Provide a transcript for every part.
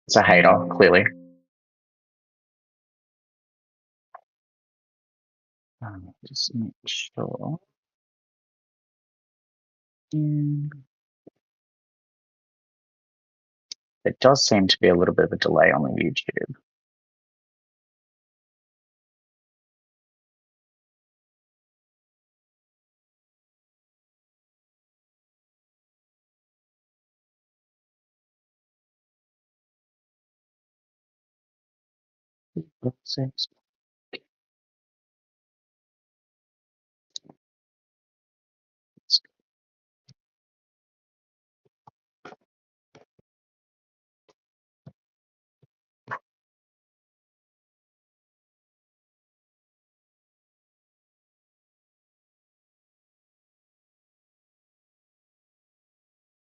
It's a hater, clearly. Just make sure. It does seem to be a little bit of a delay on the YouTube.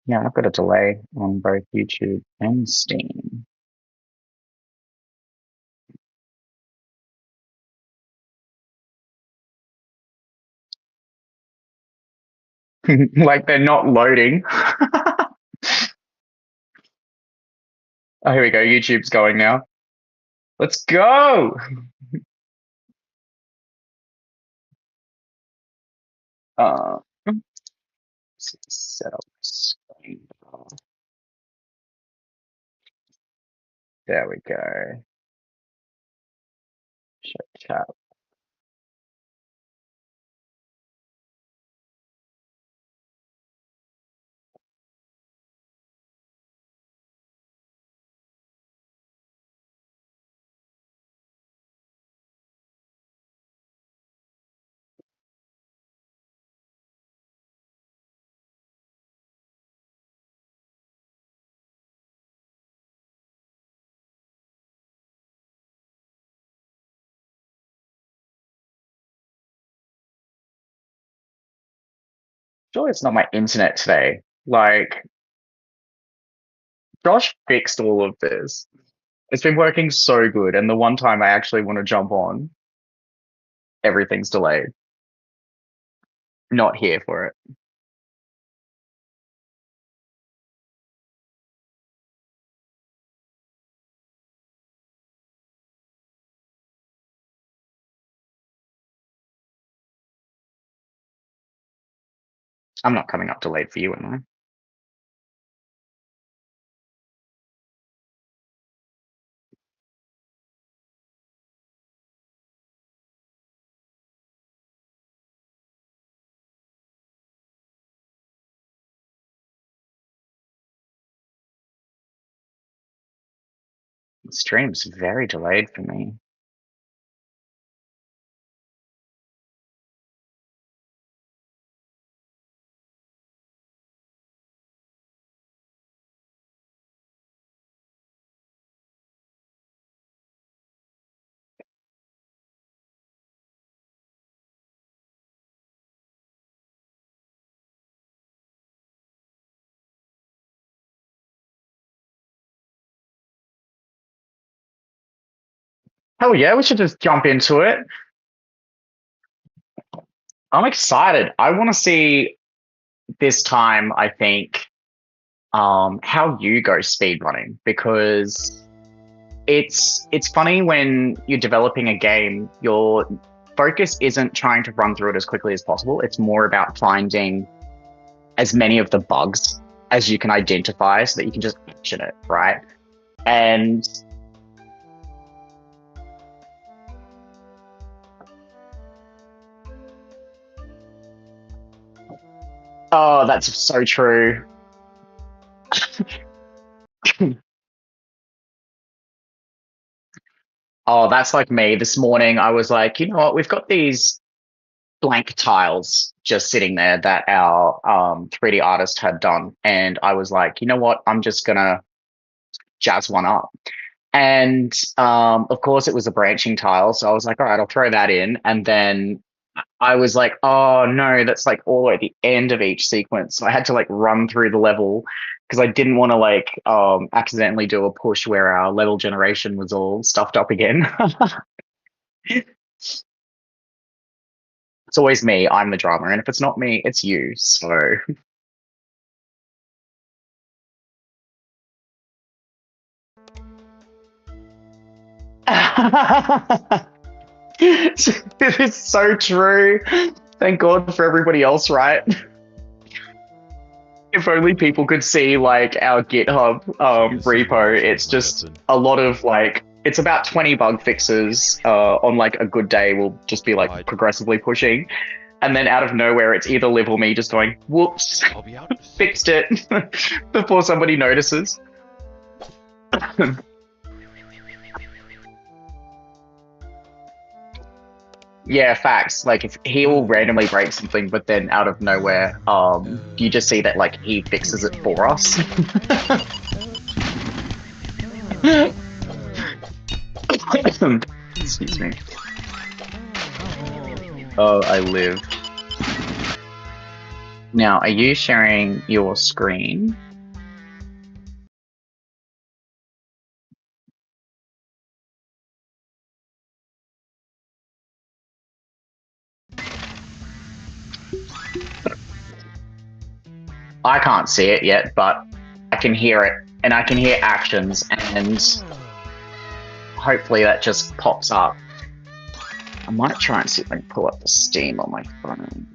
Yeah, I've got a delay on both YouTube and Steam. Like they're not loading. Oh, here we go. YouTube's going now. Let's go. Uh, Set up screen. There we go. Show chat. Surely it's not my internet today. Like, Josh fixed all of this. It's been working so good, and the one time I actually want to jump on, everything's delayed. Not here for it. I'm not coming up delayed for you, am I? The stream's very delayed for me. Hell yeah, we should just jump into it. I'm excited. I want to see this time, I think, how you go speed running, because it's funny when you're developing a game, your focus isn't trying to run through it as quickly as possible. It's more about finding as many of the bugs as you can identify so that you can just action it, right? And oh, that's so true. Oh, that's like me. This morning, I was like, you know what? We've got these blank tiles just sitting there that our 3D artist had done. And I was like, you know what? I'm just going to jazz one up. And of course, it was a branching tile. So I was like, all right, I'll throw that in. And then I was like, oh no, that's like all at the end of each sequence. So I had to like run through the level because I didn't want to like accidentally do a push where our level generation was all stuffed up again. It's always me. I'm the drama. And if it's not me, it's you. So It's so true. Thank God for everybody else, right? If only people could see like our GitHub repo. It's just a lot of like it's about 20 bug fixes on like a good day. We'll just be like progressively pushing, and then out of nowhere, it's either Liv or me just going, "Whoops, I'll be out. fixed it," before somebody notices. Yeah, facts. Like if he will randomly break something, but then out of nowhere, you just see that like he fixes it for us. Excuse me. Oh, I live. Now, are you sharing your screen? I can't see it yet, but I can hear it, and I can hear actions, and hopefully that just pops up. I might try and see if I can pull up the Steam on my phone.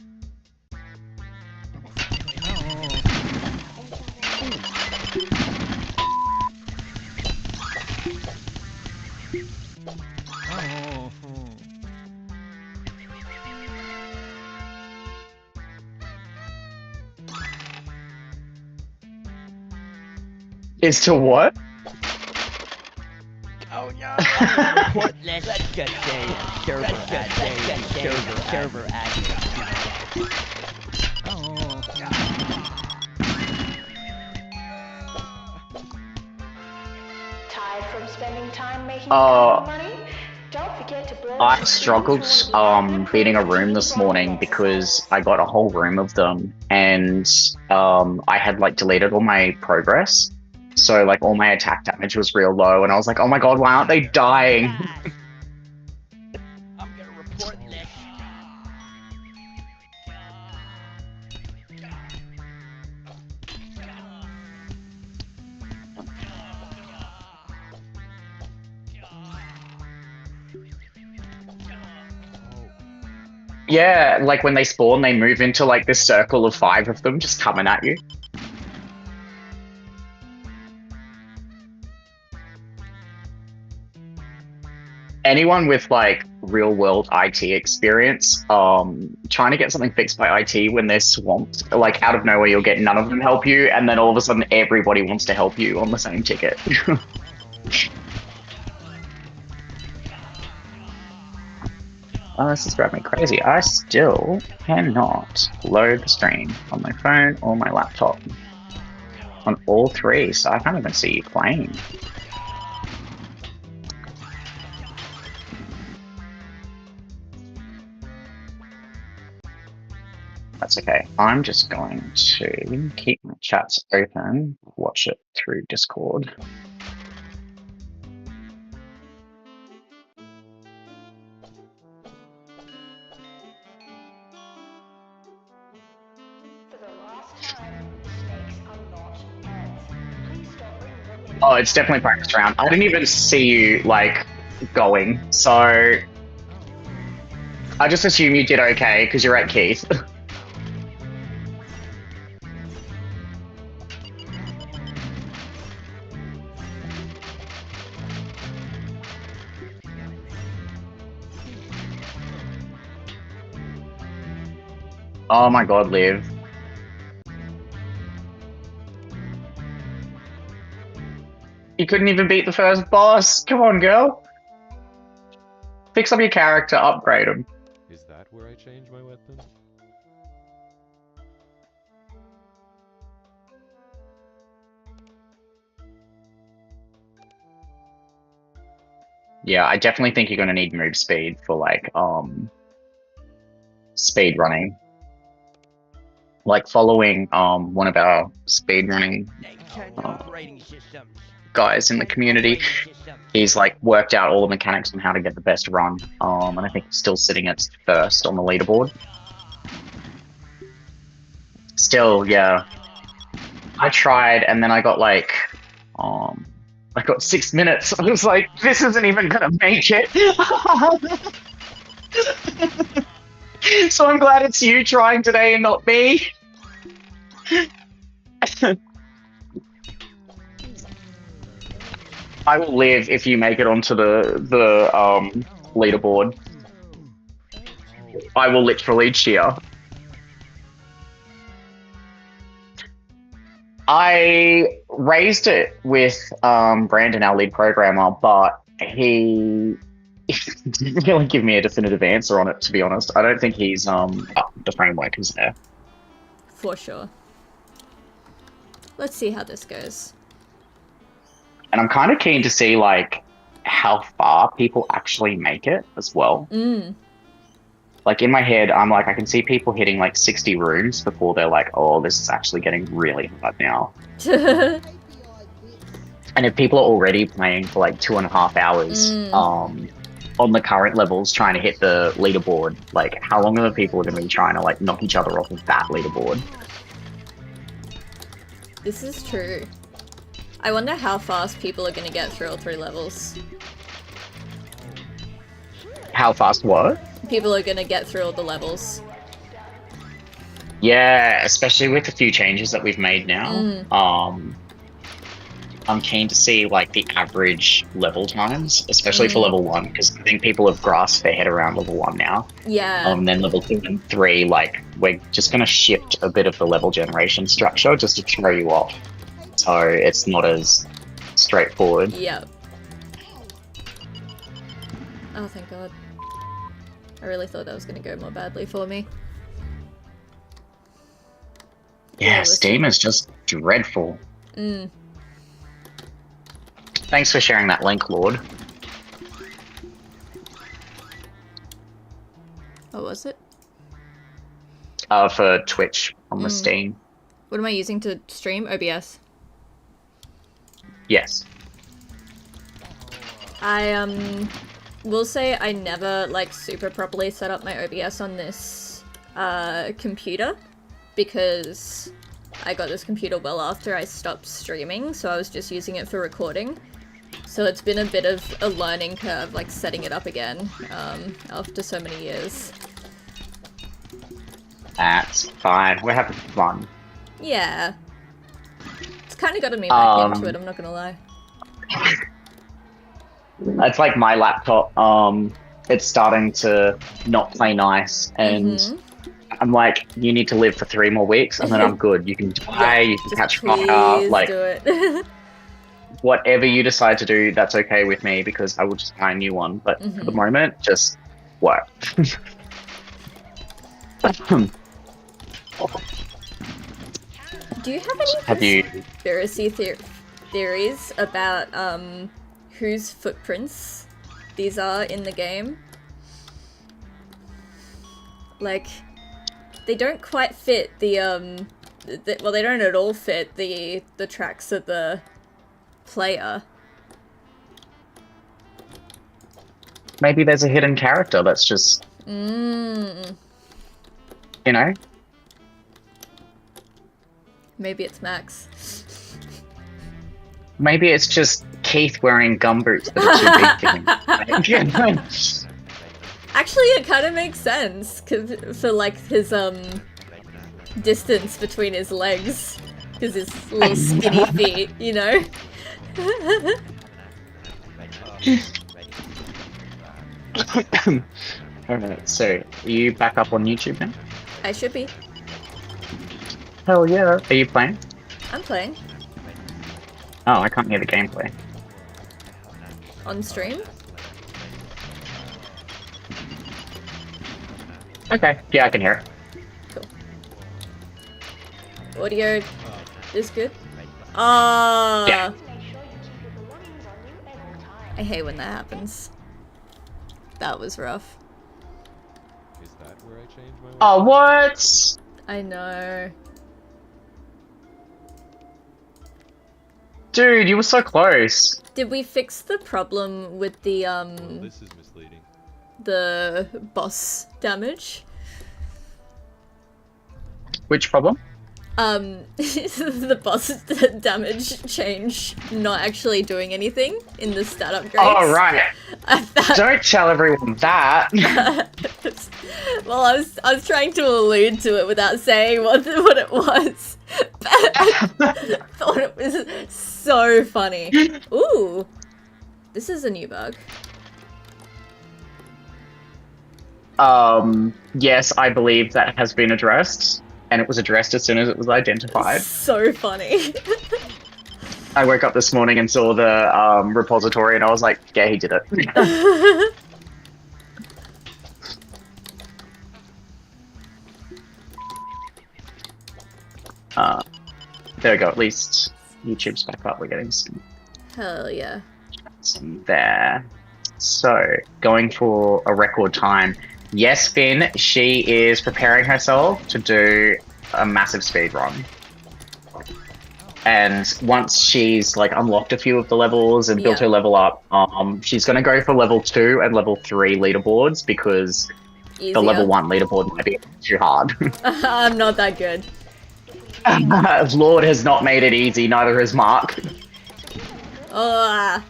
Is to what? Oh no! Let's get server admin. Oh. Tired from spending time making money? Don't forget to blow I struggled beating a room this morning because I got a whole room of them, and I had like deleted all my progress. So like all my attack damage was real low, and I was like, "Oh my god, why aren't they dying?" I'm gonna report this. Yeah, like when they spawn, they move into like this circle of 5 of them just coming at you. Anyone with like real world IT experience, trying to get something fixed by IT when they're swamped, like out of nowhere, you'll get none of them help you, and then all of a sudden everybody wants to help you on the same ticket. Oh, this is driving me crazy. I still cannot load the stream on my phone or my laptop. On all 3, so I can't even see you playing. That's okay. I'm just going to keep my chats open, watch it through Discord. Oh, it's definitely practice round. I didn't even see you, like, going, so I just assume you did okay, because you're at Keith. Oh my god, Liv. You couldn't even beat the first boss. Come on, girl. Fix up your character, upgrade him. Is that where I change my weapon? Yeah, I definitely think you're going to need move speed for, like, speed running. Like, following one of our speed running guys in the community, he's like worked out all the mechanics on how to get the best run, and I think he's still sitting at first on the leaderboard. Still, yeah. I tried, and then I got like, I I got 6 minutes. I was like, this isn't even gonna make it. So I'm glad it's you trying today and not me. I will live if you make it onto the leaderboard. I will literally cheer. I raised it with Brandon, our lead programmer, but he didn't really give me a definitive answer on it, to be honest. I don't think he's the framework is there. For sure. Let's see how this goes. And I'm kind of keen to see like how far people actually make it as well. Like in my head, I'm like, I can see people hitting like 60 rooms before they're like, oh, this is actually getting really hard now. And if people are already playing for like 2.5 hours on the current levels trying to hit the leaderboard, like how long are the people going to be trying to like knock each other off of that leaderboard? This is true. I wonder how fast people are going to get through all 3 levels. How fast what? People are going to get through all the levels. Yeah, especially with the few changes that we've made now. I'm keen to see like the average level times, especially for level 1, because I think people have grasped their head around level 1 now. Yeah. Then level 2 and 3, like we're just going to shift a bit of the level generation structure just to throw you off, so it's not as straightforward. Yep. Oh, thank God. I really thought that was going to go more badly for me. Yeah, Steam is just dreadful. Thanks for sharing that link, Lord. What was it? For Twitch on the Steam. What am I using to stream? OBS. Yes. I will say I never like super properly set up my OBS on this computer, because I got this computer well after I stopped streaming, so I was just using it for recording. So it's been a bit of a learning curve, like setting it up again after so many years. That's fine. We're having fun. Yeah. It's kind of gotten me back into it, I'm not gonna lie. It's like my laptop. It's starting to not play nice, and I'm like, you need to live for 3 more weeks, and then I'm good. You can die, you can catch fire, like do it. whatever you decide to do, that's okay with me, because I will just buy a new one. But for the moment, just work. Do you have any conspiracy theories about whose footprints these are in the game? Like, they don't quite fit the well, they don't at all fit the tracks of the player. Maybe there's a hidden character that's just, you know? Maybe it's Max. Maybe it's just Keith wearing gumboots that are too big for him. Actually, it kind of makes sense for like his distance between his legs, because his little skinny feet, you know. Alright, so are you back up on YouTube now? I should be. Hell yeah. Are you playing? I'm playing. Oh, I can't hear the gameplay. On stream? Okay, yeah, I can hear it. Cool. Audio is good? Ah. Yeah. I hate when that happens. That was rough. Is that where I change my weapon? Oh, what? I know. Dude, you were so close. Did we fix the problem with the Oh, this is misleading. the boss damage? Which problem? the boss damage change not actually doing anything in the stat upgrades. Oh, right. Don't tell everyone that. Well, I was trying to allude to it without saying what it was. But I thought it was so funny. Ooh, this is a new bug. Yes, I believe that has been addressed, and it was addressed as soon as it was identified. So funny. I woke up this morning and saw the repository, and I was like, yeah, he did it. There we go, at least YouTube's back up, we're getting some Hell yeah. there. So, going for a record time. Yes, Finn, she is preparing herself to do a massive speed run. And once she's like unlocked a few of the levels and built her level up, she's gonna go for level 2 and level 3 leaderboards because the level 1 leaderboard might be too hard. I'm not that good. Lord has not made it easy, neither has Mark. Oh.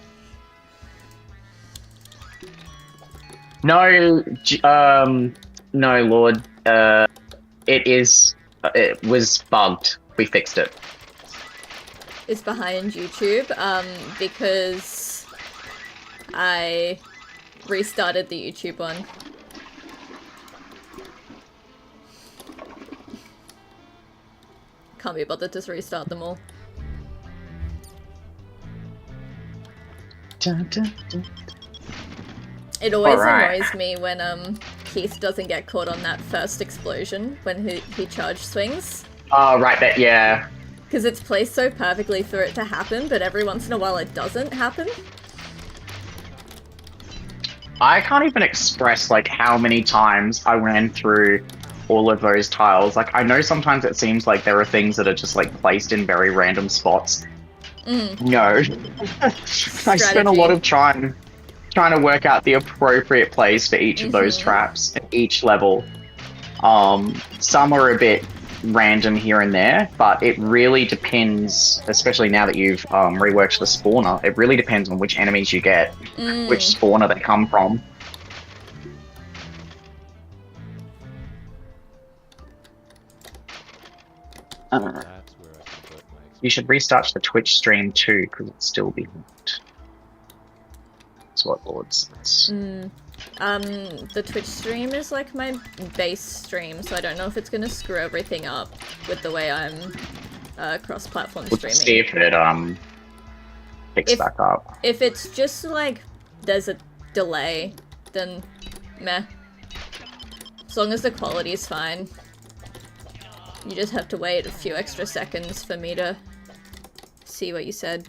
No, no, Lord. It was bugged. We fixed it. It's behind YouTube, because I restarted the YouTube one. Can't be bothered to restart them all. Dun, dun, dun. It always Alright. annoys me when Keith doesn't get caught on that first explosion when he charge swings. Oh, right, that, yeah. Because it's placed so perfectly for it to happen, but every once in a while it doesn't happen. I can't even express, like, how many times I ran through all of those tiles. Like, I know sometimes it seems like there are things that are just, like, placed in very random spots. No. I spent a lot of time trying to work out the appropriate place for each of those traps at each level. Some are a bit random here and there, but it really depends, especially now that you've reworked the spawner, it really depends on which enemies you get, which spawner they come from. That's where I can put my You should restart the Twitch stream too, because it's still behind. That's what Lord says. The Twitch stream is like my base stream, so I don't know if it's gonna screw everything up with the way I'm cross-platform We'll streaming. see if it picks back up. If it's just like there's a delay, then meh. As long as the quality is fine. You just have to wait a few extra seconds for me to see what you said.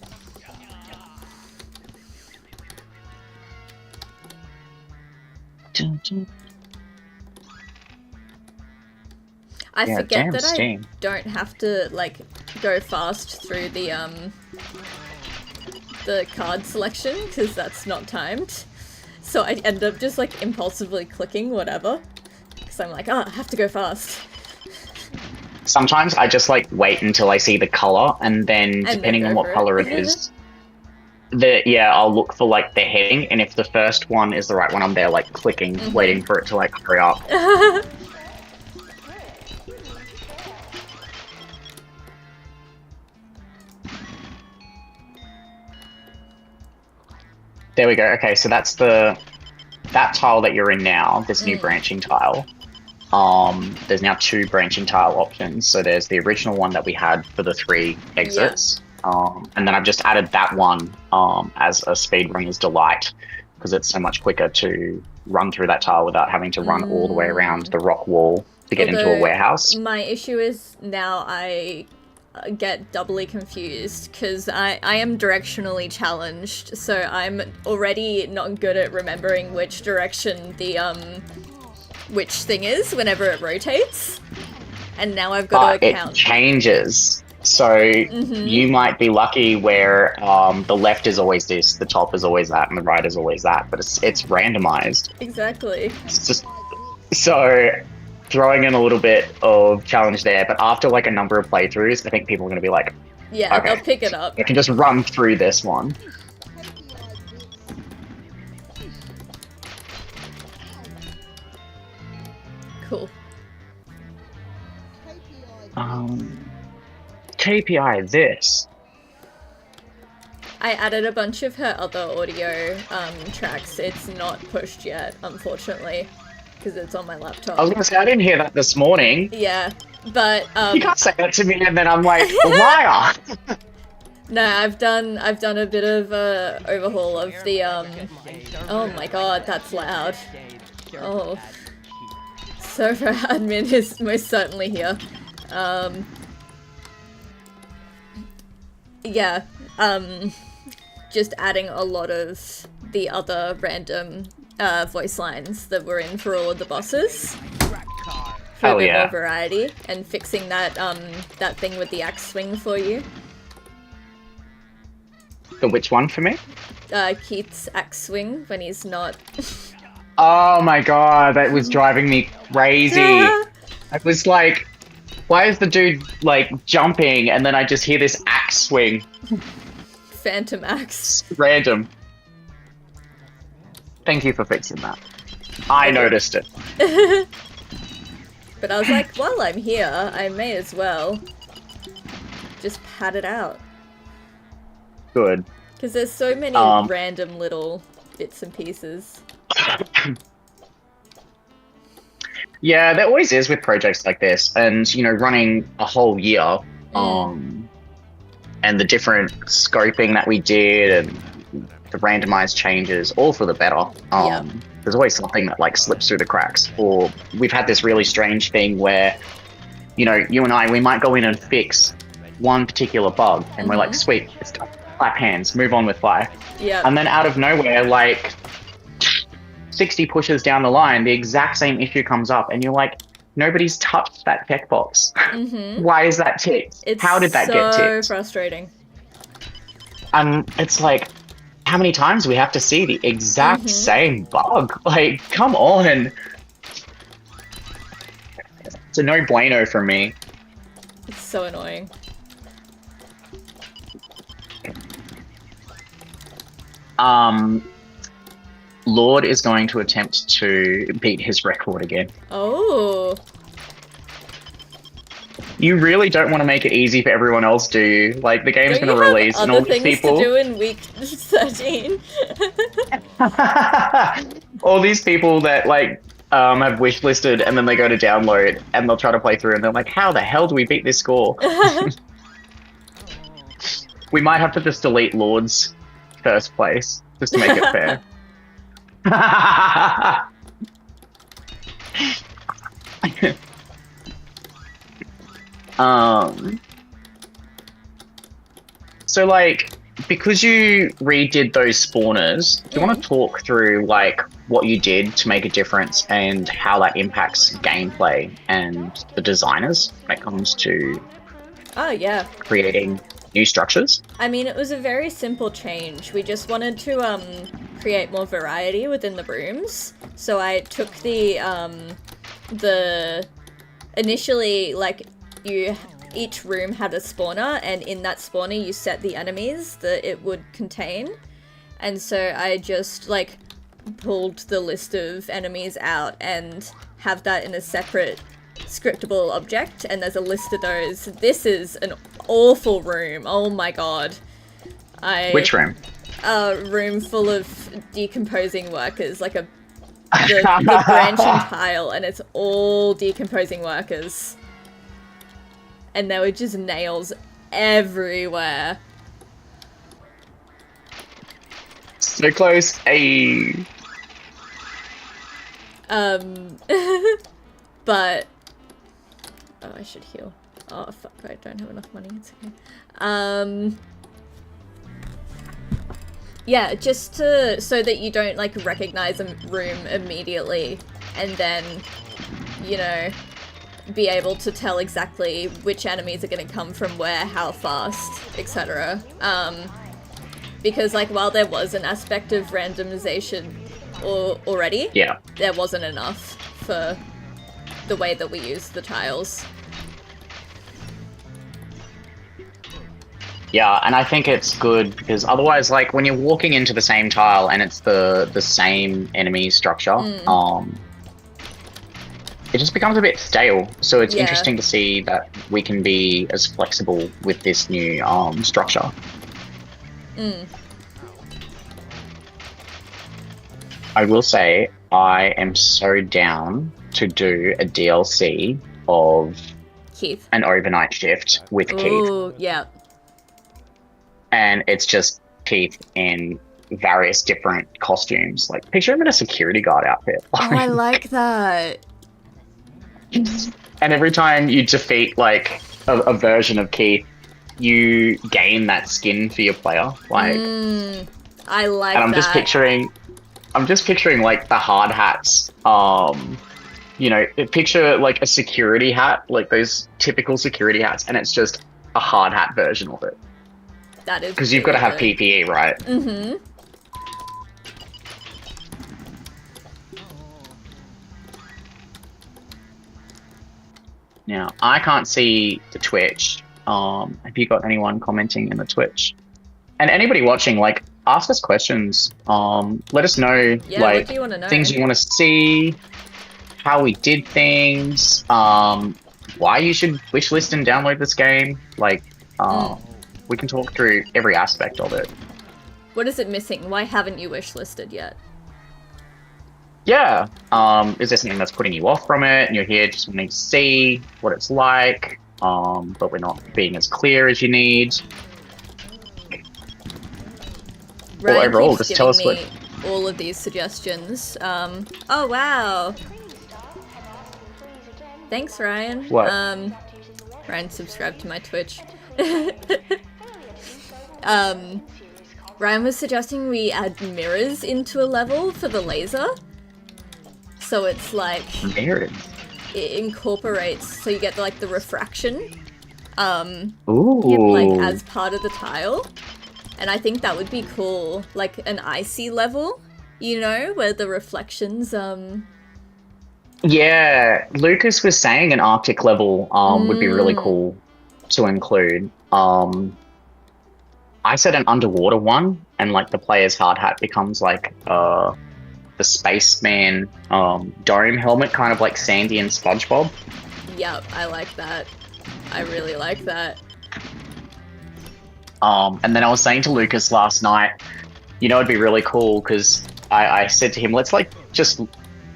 I forget that I don't have to like go fast through the card selection because that's not timed. So I end up just like impulsively clicking whatever because I'm like, oh, I have to go fast. Sometimes I just like wait until I see the color, and then depending on what color it is, I'll look for like the heading, and if the first one is the right one, I'm there like clicking, waiting for it to like hurry up. There we go. Okay, so that's that tile that you're in now, this new branching tile. There's now 2 branching tile options. So there's the original one that we had for the 3 exits. And then I've just added that one as a speedrunner's delight because it's so much quicker to run through that tile without having to run all the way around the rock wall to get into a warehouse. My issue is now I get doubly confused because I am directionally challenged, so I'm already not good at remembering which direction the which thing is whenever it rotates, and now I've got to account. It changes. So you might be lucky where the left is always this, the top is always that, and the right is always that, but it's randomized. Exactly. It's just so throwing in a little bit of challenge there, but after like a number of playthroughs, I think people are going to be like, Yeah, okay, they'll pick it up. I can just run through this one. Cool. KPI this. I added a bunch of her other audio tracks. It's not pushed yet, unfortunately, because it's on my laptop. I was going to say, I didn't hear that this morning. Yeah, but You can't say that to me and then I'm like, liar! no, I've done a bit of overhaul of the oh my god, that's loud. Oh, server admin is most certainly here. Yeah, just adding a lot of the other random voice lines that were in for all of the bosses for a bit more variety, and fixing that that thing with the axe swing for you. The which one for me? Keith's axe swing when he's not. Oh my god, that was driving me crazy. I was like, why is the dude like jumping and then I just hear this axe swing? Phantom axe. Random. Thank you for fixing that. I noticed it. But I was like, while I'm here, I may as well just pad it out. Good. Because there's so many random little bits and pieces. Yeah, there always is with projects like this, and you know, running a whole year, and the different scoping that we did, and the randomized changes, all for the better. There's always something that like slips through the cracks, or we've had this really strange thing where, you know, you and I, we might go in and fix one particular bug, and we're like, sweet, it's done. Clap hands, move on with life. Yeah. And then out of nowhere, like 60 pushes down the line, the exact same issue comes up, and you're like, nobody's touched that checkbox. Why is that ticked? How did that get ticked? So frustrating. It's like, how many times do we have to see the exact same bug? Like, come on. It's a no bueno for me. It's so annoying. Lord is going to attempt to beat his record again. Oh. You really don't want to make it easy for everyone else, do you? Like, the game's going to release and all these people... to do in week 13. all these people that, like, have wishlisted and then they go to download and they'll try to play through and they're like, how the hell do we beat this score? We might have to just delete Lord's first place, just to make it fair. So like, because you redid those spawners, do you want to talk through like what you did to make a difference and how that impacts gameplay and the designers when it comes to creating new structures? I mean, it was a very simple change. We just wanted to create more variety within the rooms. So I took the initially, like, each room had a spawner, and in that spawner you set the enemies that it would contain. And so I just like pulled the list of enemies out and have that in a separate scriptable object, and there's a list of those. This is an awful room. Oh my god. Which room? A room full of decomposing workers, like the branching tile, and it's all decomposing workers. And there were just nails everywhere. So close. Hey. But oh, I should heal. Oh fuck, I don't have enough money. It's okay. Yeah, just so that you don't like recognize a room immediately, and then, you know, be able to tell exactly which enemies are going to come from where, how fast, etc. Because like, while there was an aspect of randomization already, there wasn't enough for the way that we use the tiles. Yeah, and I think it's good because otherwise, like when you're walking into the same tile and it's the same enemy structure, it just becomes a bit stale. So it's interesting to see that we can be as flexible with this new structure. I will say I am so down to do a DLC of Keith. An overnight shift with Keith. Ooh, yeah. And it's just Keith in various different costumes. Like, picture him in a security guard outfit. Oh, I like that. And every time you defeat, like, a version of Keith, you gain that skin for your player. Like, I like that. and I'm just picturing, like, the hard hats. You know, picture, like, a security hat, like those typical security hats, and it's just a hard hat version of it. That is because you've got to have PPE, right? Mm-hmm. Now, I can't see the Twitch. Have you got anyone commenting in the Twitch? And anybody watching, like, ask us questions. Let us know, like, what do you want to know? things you want to see, how we did things, why you should wishlist and download this game. Like, we can talk through every aspect of it. What is it missing? Why haven't you wishlisted yet? Yeah. Is there something that's putting you off from it and you're here just wanting to see what it's like, but we're not being as clear as you need? Ryan or overall, keeps just tell us giving what... me all of these suggestions. Oh, wow. Thanks, Ryan. What? Ryan subscribed to my Twitch. Ryan was suggesting we add mirrors into a level for the laser. So it's like... Mirrors? It incorporates, so you get like the refraction. Ooh. Like as part of the tile. And I think that would be cool. Like an icy level, you know, where the reflections, Yeah, Lucas was saying an Arctic level would be really cool to include. I said an underwater one, and like the player's hard hat becomes like the spaceman dome helmet, kind of like Sandy and SpongeBob. Yep, I like that. I really like that. And then I was saying to Lucas last night, you know, it'd be really cool because I said to him, let's like just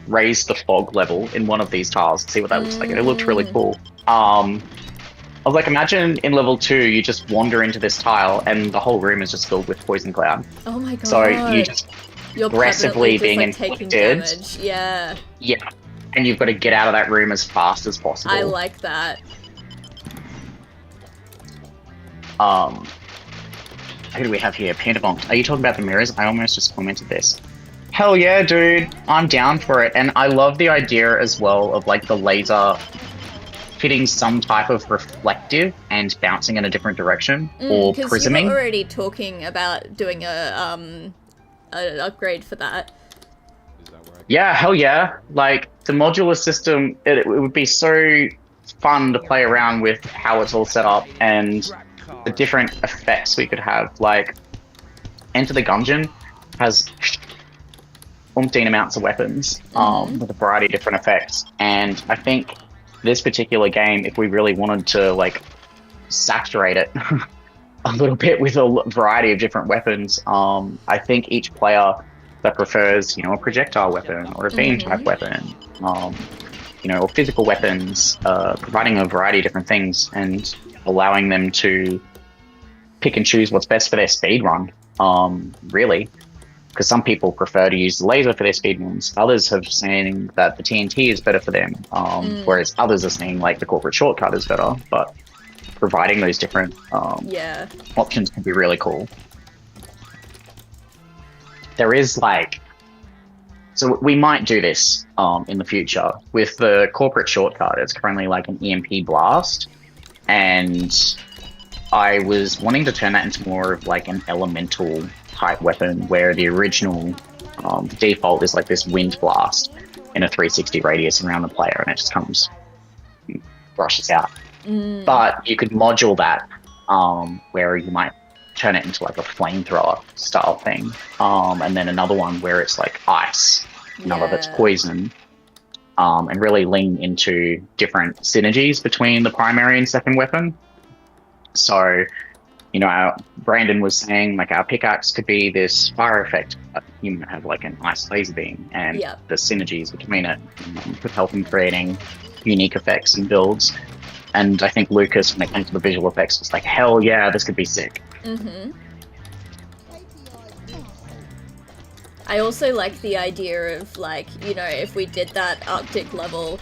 raise the fog level in one of these tiles and see what that looks like. And it looked really cool. I was like, imagine in level 2, you just wander into this tile and the whole room is just filled with poison cloud. Oh my god. So you just You're aggressively just, being like, inflicted. taking damage. Yeah. Yeah. And you've got to get out of that room as fast as possible. I like that. Who do we have here? Pandabonk. Are you talking about the mirrors? I almost just commented this. Hell yeah, dude. I'm down for it. And I love the idea as well of like the laser hitting some type of reflective and bouncing in a different direction, or prisming. Because you were already talking about doing an upgrade for that. Yeah, hell yeah. Like, the modular system, it would be so fun to play around with how it's all set up and the different effects we could have. Like, Enter the Gungeon has umpteen amounts of weapons with a variety of different effects. And I think this particular game, if we really wanted to, like, saturate it a little bit with a variety of different weapons, I think each player that prefers, you know, a projectile weapon or a beam type weapon, you know, or physical weapons, providing a variety of different things and allowing them to pick and choose what's best for their speed run, really. Because some people prefer to use the laser for their speed runs. Others have saying that the TNT is better for them, whereas others are saying like the corporate shortcut is better. But providing those different options can be really cool. There is like, so we might do this in the future with the corporate shortcut. It's currently like an EMP blast, and I was wanting to turn that into more of like an elemental type weapon, where the original default is like this wind blast. in a 360 radius around the player, and it just comes, brushes out. But you could module that, where you might turn it into like a flamethrower style thing, and then another one where it's like ice, another that's poison, and really lean into different synergies between the primary and second weapon. So, you know, Brandon was saying like our pickaxe could be this fire effect, but you might have like an ice laser beam, and the synergies between it could help in creating unique effects and builds. And I think Lucas, when it came to the visual effects, was like, hell yeah, this could be sick. I also like the idea of, like, you know, if we did that Arctic level,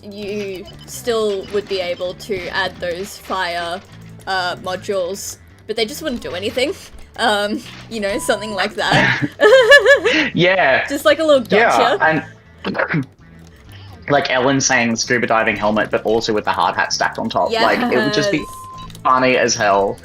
you still would be able to add those fire modules, but they just wouldn't do anything. You know, something like that. Yeah. Just like a little gotcha. Yeah, and like Ellen saying the scuba diving helmet, but also with the hard hat stacked on top. Like, it would just be funny as hell.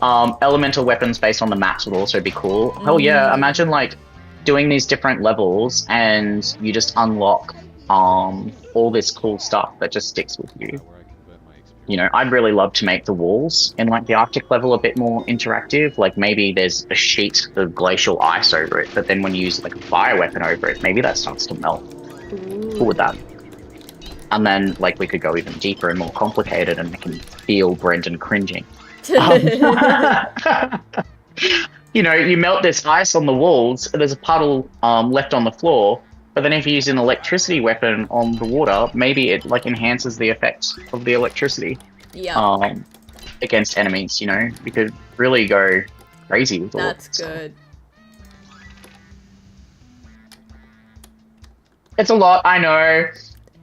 Elemental weapons based on the maps would also be cool. Hell yeah, imagine like doing these different levels and you just unlock all this cool stuff that just sticks with you. You know, I'd really love to make the walls in like the Arctic level a bit more interactive. Like maybe there's a sheet of glacial ice over it, but then when you use like a fire weapon over it, maybe that starts to melt. Cool with that. And then like we could go even deeper and more complicated, and I can feel Brendan cringing. You know, you melt this ice on the walls, and there's a puddle left on the floor, but then if you use an electricity weapon on the water, maybe it like enhances the effects of the electricity against enemies. You know, we could really go crazy with all of That's good. It's a lot, I know.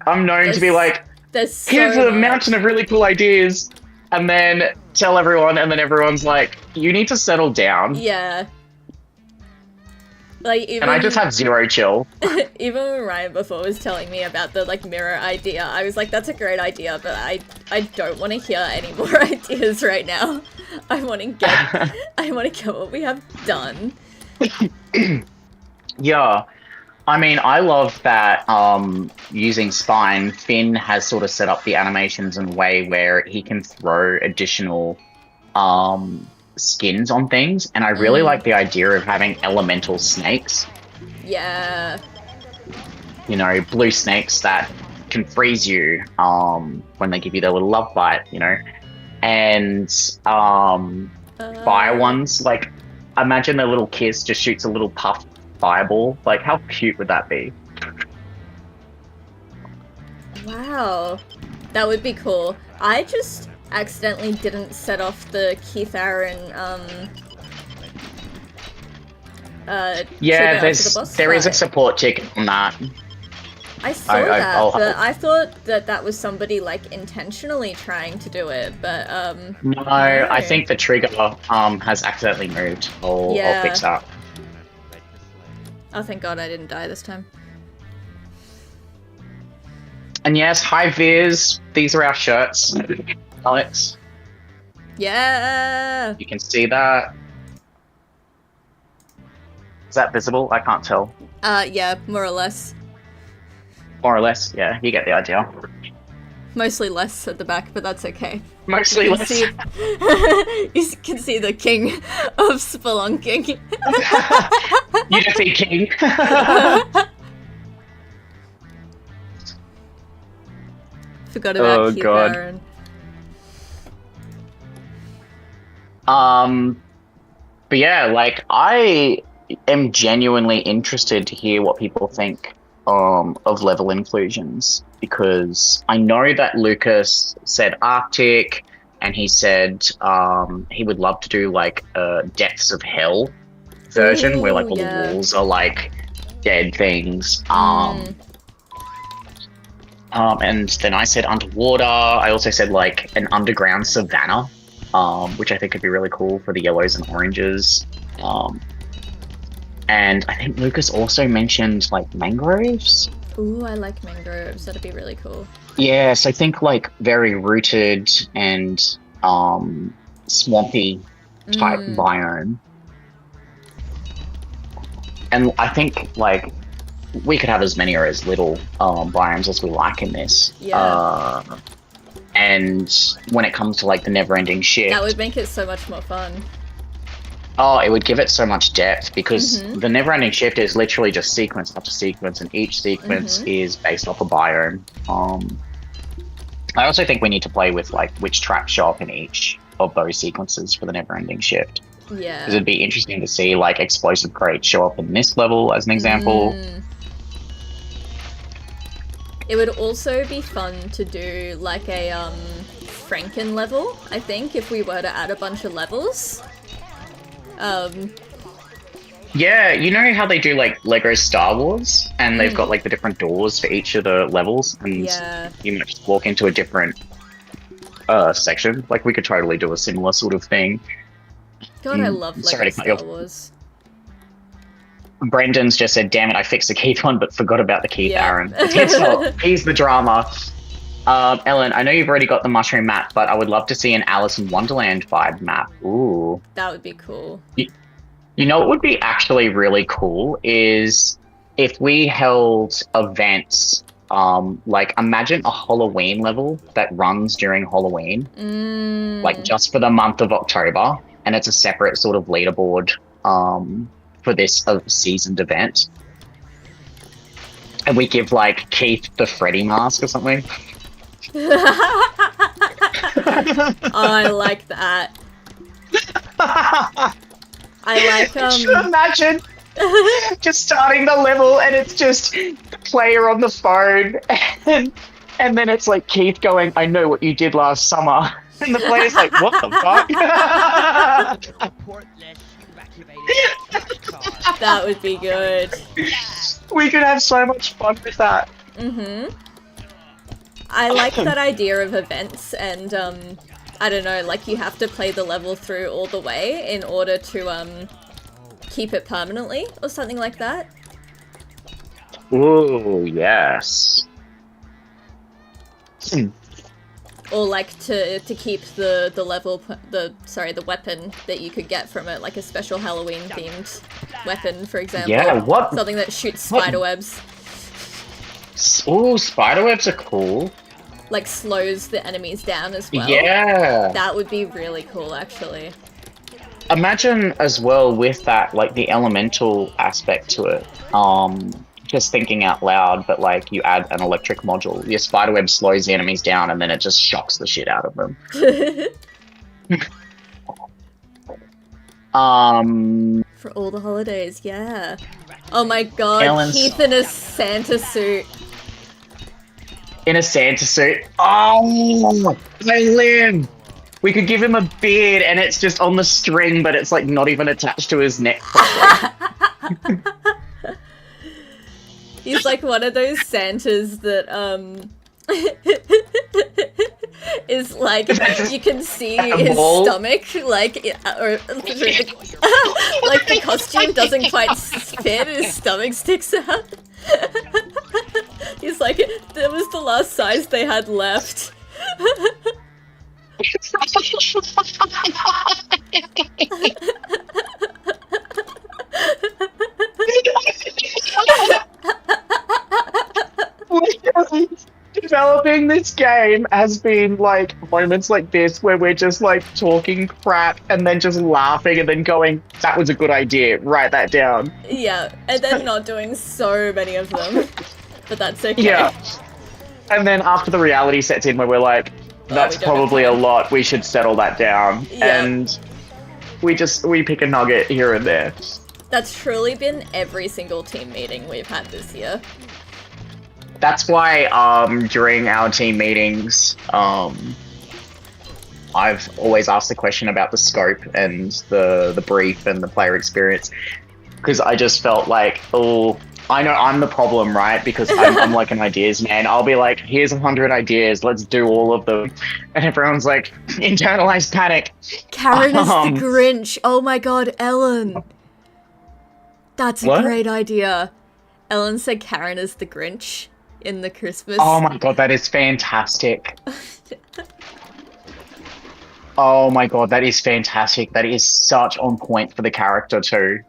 I'm known to be like, here's a mountain of really cool ideas, and then tell everyone, and then everyone's like, you need to settle down. Yeah. Like, even, and I just have zero chill. Even when Ryan before was telling me about the like mirror idea, I was like, that's a great idea, but I don't want to hear any more ideas right now. I want to get what we have done. Yeah. I mean, I love that using Spine, Finn has sort of set up the animations in a way where he can throw additional skins on things, and I really like the idea of having elemental snakes. Yeah. You know, blue snakes that can freeze you when they give you their little love bite, you know, and fire ones, like, imagine their little kiss just shoots a little puff fireball. Like, how cute would that be? Wow, that would be cool. I just accidentally didn't set off the Keith Aaron yeah, there is a support ticket on that. I saw that, but I thought that was somebody like intentionally trying to do it, but no, I think the trigger has accidentally moved. I'll fix that. Oh, thank God I didn't die this time. And yes, hi Viz, these are our shirts, Alex. Yeah! You can see that. Is that visible? I can't tell. Yeah, more or less. More or less, yeah, you get the idea. Mostly less at the back, but that's okay. Mostly less. You can see the king of spelunking. You just see king. Forgot about Keith Aaron. But yeah, like, I am genuinely interested to hear what people think of level inclusions, because I know that Lucas said Arctic, and he said he would love to do like a Depths of Hell version. Ooh, where like all the walls are like dead things. And then I said underwater. I also said like an underground savanna, which I think could be really cool for the yellows and oranges. And I think Lucas also mentioned like mangroves. Ooh, I like mangroves. That'd be really cool. Yes, I think like very rooted and swampy type biome. And I think like we could have as many or as little biomes as we like in this. Yeah. And when it comes to like the never-ending shift, That would make it so much more fun. oh, it would give it so much depth because the never-ending shift is literally just sequence after sequence, and each sequence is based off a biome. I also think we need to play with like which traps show up in each of those sequences for the never-ending shift. Yeah. Because it'd be interesting to see like explosive crates show up in this level as an example. It would also be fun to do like a Franken level, I think, if we were to add a bunch of levels. Yeah, you know how they do like Lego Star Wars, and they've got like the different doors for each of the levels, and you might just walk into a different section. Like we could totally do a similar sort of thing. God, I love Lego Star Wars. Brendan's just said, "Damn it, I fixed the Keith one, but forgot about the Keith Aaron." It's not. He's the drama. Ellen, I know you've already got the mushroom map, but I would love to see an Alice in Wonderland vibe map. Ooh. That would be cool. You know what would be actually really cool is if we held events, like imagine a Halloween level that runs during Halloween, like just for the month of October, and it's a separate sort of leaderboard for this seasoned event. And we give like Keith the Freddy mask or something. I like that. I like Could you imagine just starting the level and it's just the player on the phone and then it's like Keith going, "I know what you did last summer." And the player's like, "What the fuck?" That would be good. We could have so much fun with that. I like that idea of events, and I don't know, like you have to play the level through all the way in order to keep it permanently or something like that. Ooh, yes. Or like to keep the level, the weapon that you could get from it, like a special Halloween themed weapon, for example. Yeah, what? Something that shoots spiderwebs. Ooh, spiderwebs are cool. Like slows the enemies down as well. Yeah. That would be really cool, actually. Imagine as well with that, like the elemental aspect to it. Just thinking out loud, but like you add an electric module. Your spiderweb slows the enemies down and then it just shocks the shit out of them. For all the holidays, yeah. Oh my god, Ellen's... Keith in a Santa suit. In a Santa suit. Oh, I live. We could give him a beard and it's just on the string, but it's like not even attached to his neck properly. He's like one of those Santas that, is like, you can see his stomach, like, or like the costume doesn't quite fit, his stomach sticks out. He's like, that was the last size they had left. Developing this game has been like moments like this where we're just like talking crap and then just laughing and then going, "That was a good idea, write that down." Yeah, and then not doing so many of them, but that's okay. Yeah, and then after the reality sets in where we're like, "That's probably a lot, we should settle that down." Yeah. And we pick a nugget here and there. That's truly been every single team meeting we've had this year. That's why during our team meetings, I've always asked the question about the scope and the brief and the player experience, because I just felt like, oh, I know I'm the problem, right? Because I'm like an ideas man. I'll be like, "Here's 100 ideas, let's do all of them," and everyone's like, internalized panic. Karen is the Grinch. Oh my god, Ellen. That's a great idea. Ellen said Karen is the Grinch in the Christmas. Oh my god, that is fantastic. Oh my god, that is fantastic. That is such on point for the character too.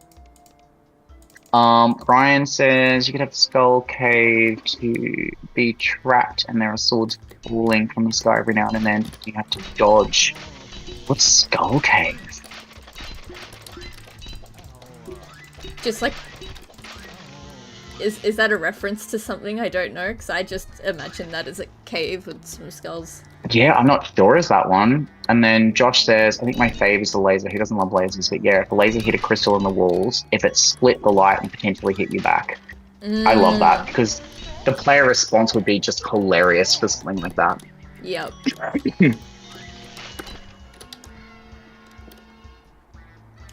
Brian says you could have the skull cave to be trapped, and there are swords falling from the sky every now and then. You have to dodge. What's skull cave? Just like, is that a reference to something I don't know? Because I just imagine that as a cave with some skulls. Yeah, I'm not sure is that one. And then Josh says, I think my fave is the laser. He doesn't love lasers, but yeah, if the laser hit a crystal in the walls, if it split the light and potentially hit you back. I love that because the player response would be just hilarious for something like that. Yep.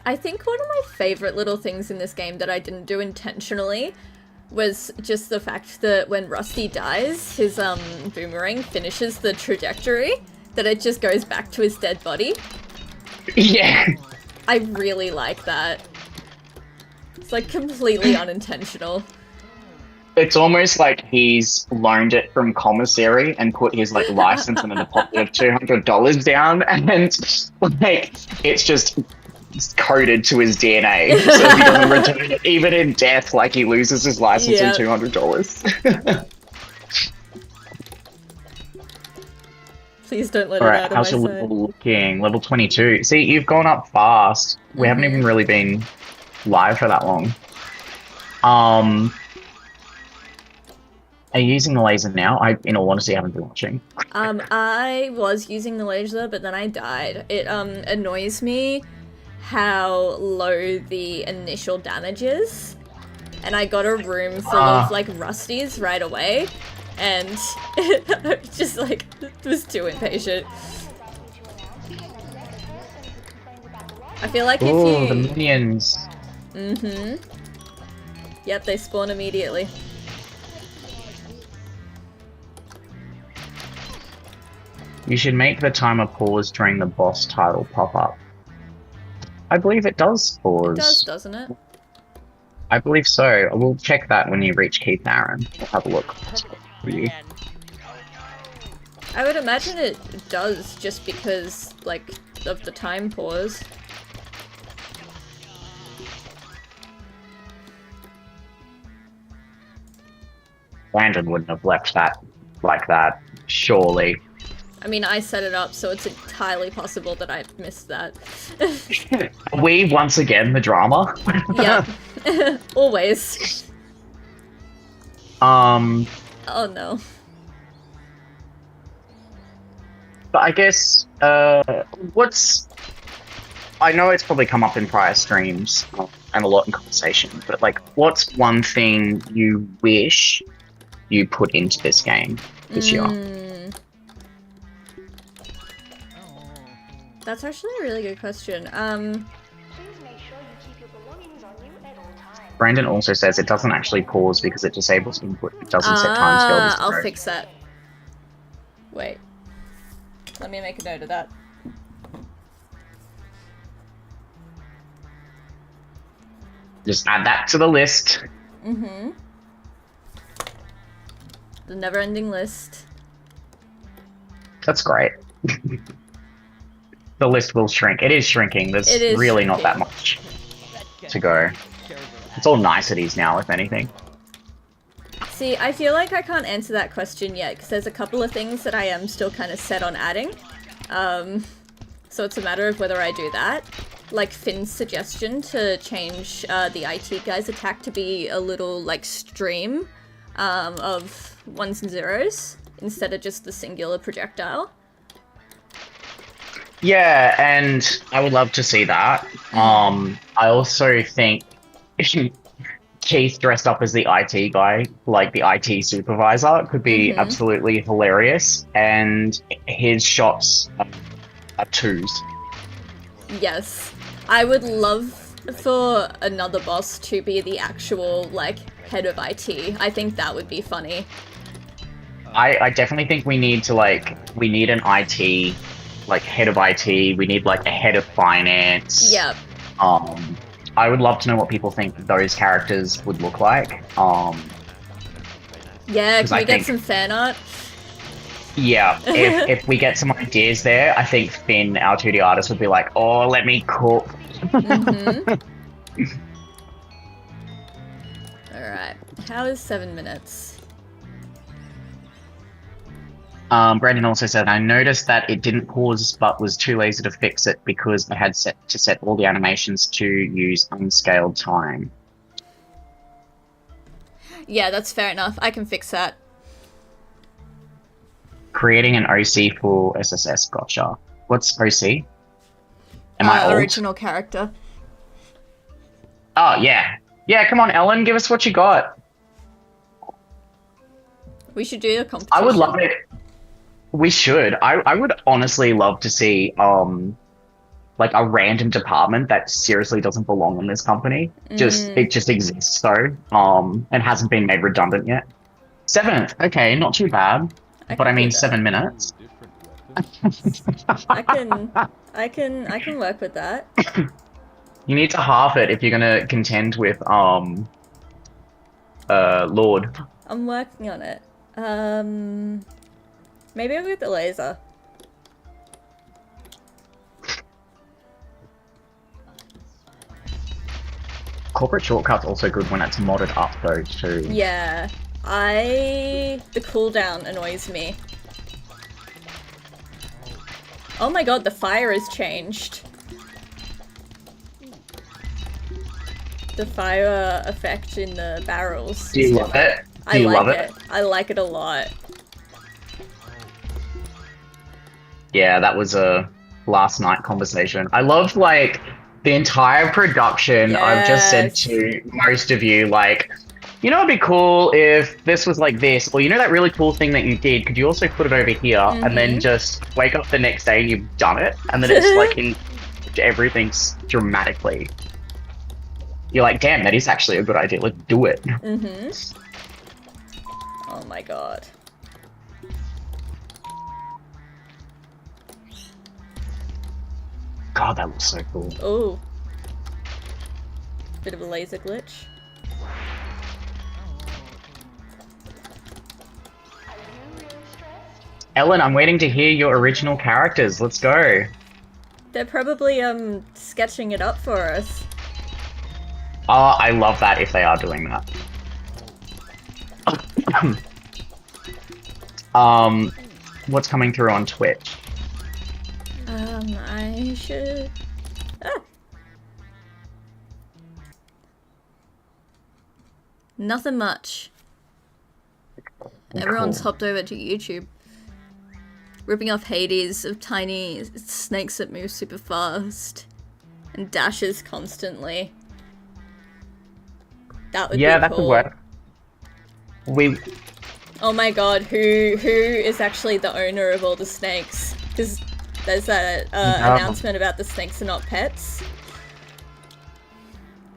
I think one of my favorite little things in this game that I didn't do intentionally was just the fact that when Rusty dies, his boomerang finishes the trajectory, that it just goes back to his dead body. Yeah. I really like that. It's like completely unintentional. It's almost like he's loaned it from commissary and put his like license and a deposit of $200 down, and like it's just coded to his DNA, so he doesn't return it even in death. Like he loses his license and $200. Please don't let All it right, out of how's my your sight. level looking? Level 22. See, you've gone up fast. We haven't even really been live for that long. Are you using the laser now? I, in all honesty, haven't been watching. I was using the laser, but then I died. It annoys me how low the initial damage is, and I got a room full of like rusties right away, and I just like was too impatient. I feel like if you... the minions. Yep, they spawn immediately. You should make the timer pause during the boss title pop up. I believe it does pause. It does, doesn't it? I believe so. We'll check that when you reach Keith Aaron. We'll have a look for you. I would imagine it does, just because, like, of the time pause. Brandon wouldn't have left that like that, surely. I mean, I set it up, so it's entirely possible that I missed that. Are we once again the drama? Yeah. Always. Oh no. But I guess, what's... I know it's probably come up in prior streams and a lot in conversation, but like, what's one thing you wish you put into this game this year? That's actually a really good question. Brandon also says it doesn't actually pause because it disables input. It doesn't set timescale. I'll fix that. Wait. Let me make a note of that. Just add that to the list. The never-ending list. That's great. The list will shrink. It is shrinking. There's really not that much to go. It's all niceties now, if anything. See, I feel like I can't answer that question yet, because there's a couple of things that I am still kind of set on adding. So it's a matter of whether I do that. Like Finn's suggestion to change the IT guy's attack to be a little, like, stream of ones and zeros, instead of just the singular projectile. Yeah, and I would love to see that. I also think Keith dressed up as the IT guy, like the IT supervisor, could be absolutely hilarious, and his shots are twos. Yes. I would love for another boss to be the actual, like, head of IT. I think that would be funny. I definitely think we need to, like, we need an IT, like, head of IT, we need, like, a head of finance. Yep. I would love to know what people think those characters would look like. Yeah, can we get some fan art? Yeah, if we get some ideas there, I think Finn, our 2D artist, would be like, oh, let me cook. How is 7 minutes? Brandon also said, I noticed that it didn't pause but was too lazy to fix it because I had set all the animations to use unscaled time. Yeah, that's fair enough. I can fix that. Creating an OC for SSS, gotcha. What's OC? Am I old? Original character. Oh, yeah. Yeah, come on, Ellen, give us what you got. We should do a competition. I would love it. We should. I would honestly love to see, like a random department that seriously doesn't belong in this company. It just exists though, and hasn't been made redundant yet. 7th, okay, not too bad. But I mean, 7 minutes. I can work with that. You need to half it if you're gonna contend with Lord. I'm working on it. Maybe I'll go with the laser. Corporate shortcut's also good when it's modded up though too. Yeah. The cooldown annoys me. Oh my god, the fire has changed. The fire effect in the barrels. Do you love it? Do you love it? I like it a lot. Yeah, that was a last night conversation. I loved like the entire production. Yes. I've just said to most of you, like, you know, it'd be cool if this was like this, or you know that really cool thing that you did. Could you also put it over here, and then just wake up the next day and you've done it, and then it's like in everything's dramatically. You're like, damn, that is actually a good idea. Let's do it. Oh my god. God, that looks so cool. Oh. Bit of a laser glitch. Ellen, I'm waiting to hear your original characters. Let's go. They're probably sketching it up for us. Oh, I love that if they are doing that. What's coming through on Twitch? I should... Ah! Nothing much. Everyone's hopped over to YouTube. Ripping off Hades of tiny snakes that move super fast. And dashes constantly. That would be cool. That could work. Oh my god, who is actually the owner of all the snakes? Because there's that announcement about the snakes are not pets.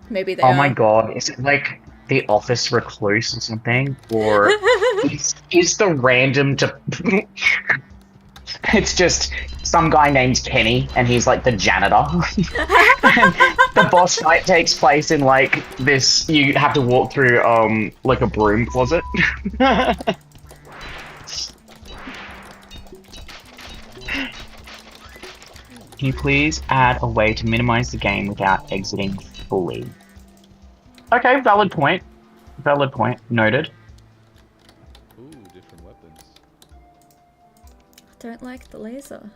Maybe they are. Oh my god, is it like the office recluse or something? Or is the random it's just some guy named Kenny and he's like the janitor. And the boss fight takes place in like this, you have to walk through like a broom closet. Can you please add a way to minimize the game without exiting fully? Okay, valid point. Valid point. Noted. Ooh, different weapons. I don't like the laser.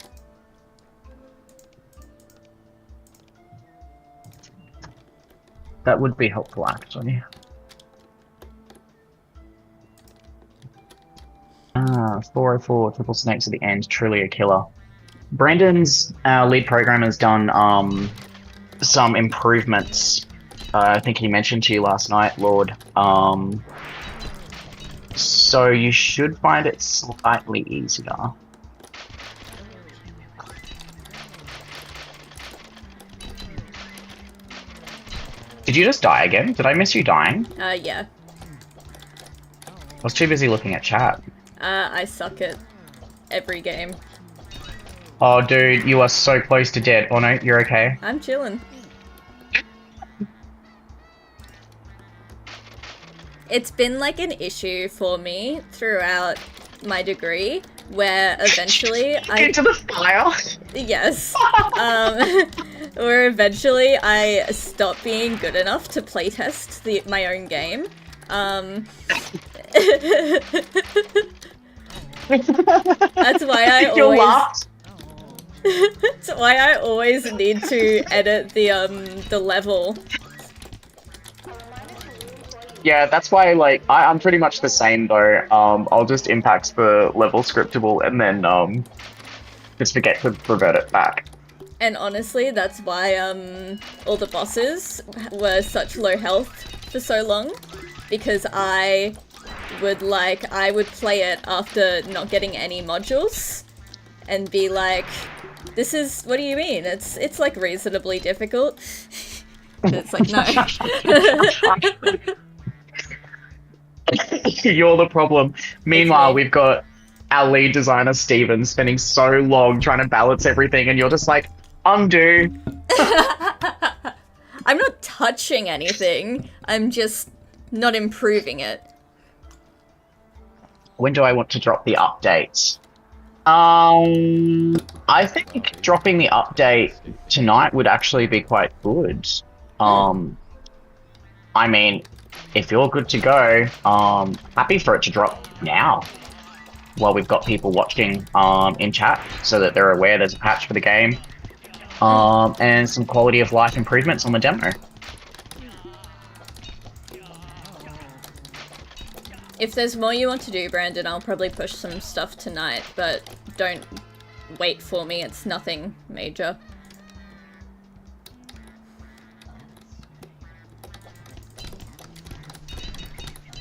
That would be helpful, actually. 404, triple snakes at the end, truly a killer. Brandon's lead programmer has done some improvements. I think he mentioned to you last night, Lord. So you should find it slightly easier. Did you just die again? Did I miss you dying? Yeah. I was too busy looking at chat. I suck at every game. Oh, dude, you are so close to dead. Oh no, you're okay. I'm chilling. It's been like an issue for me throughout my degree, where eventually Into the fire? Yes. Where eventually I stopped being good enough to playtest my own game. That's why I You always. laughed. That's why I always need to edit the level. Yeah, that's why, like, I'm pretty much the same, though. I'll just impact the level scriptable and then, just forget to revert it back. And honestly, that's why all the bosses were such low health for so long, because I would play it after not getting any modules and be like, this is, what do you mean? It's like reasonably difficult. It's like, no. You're the problem. Meanwhile, me. we've got our lead designer, Steven, spending so long trying to balance everything, and you're just like, undo. I'm not touching anything. I'm just not improving it. When do I want to drop the update? I think dropping the update tonight would actually be quite good. I mean, if you're good to go, happy for it to drop now while we've got people watching in chat so that they're aware there's a patch for the game and some quality of life improvements on the demo. If there's more you want to do, Brandon, I'll probably push some stuff tonight, but don't wait for me. It's nothing major.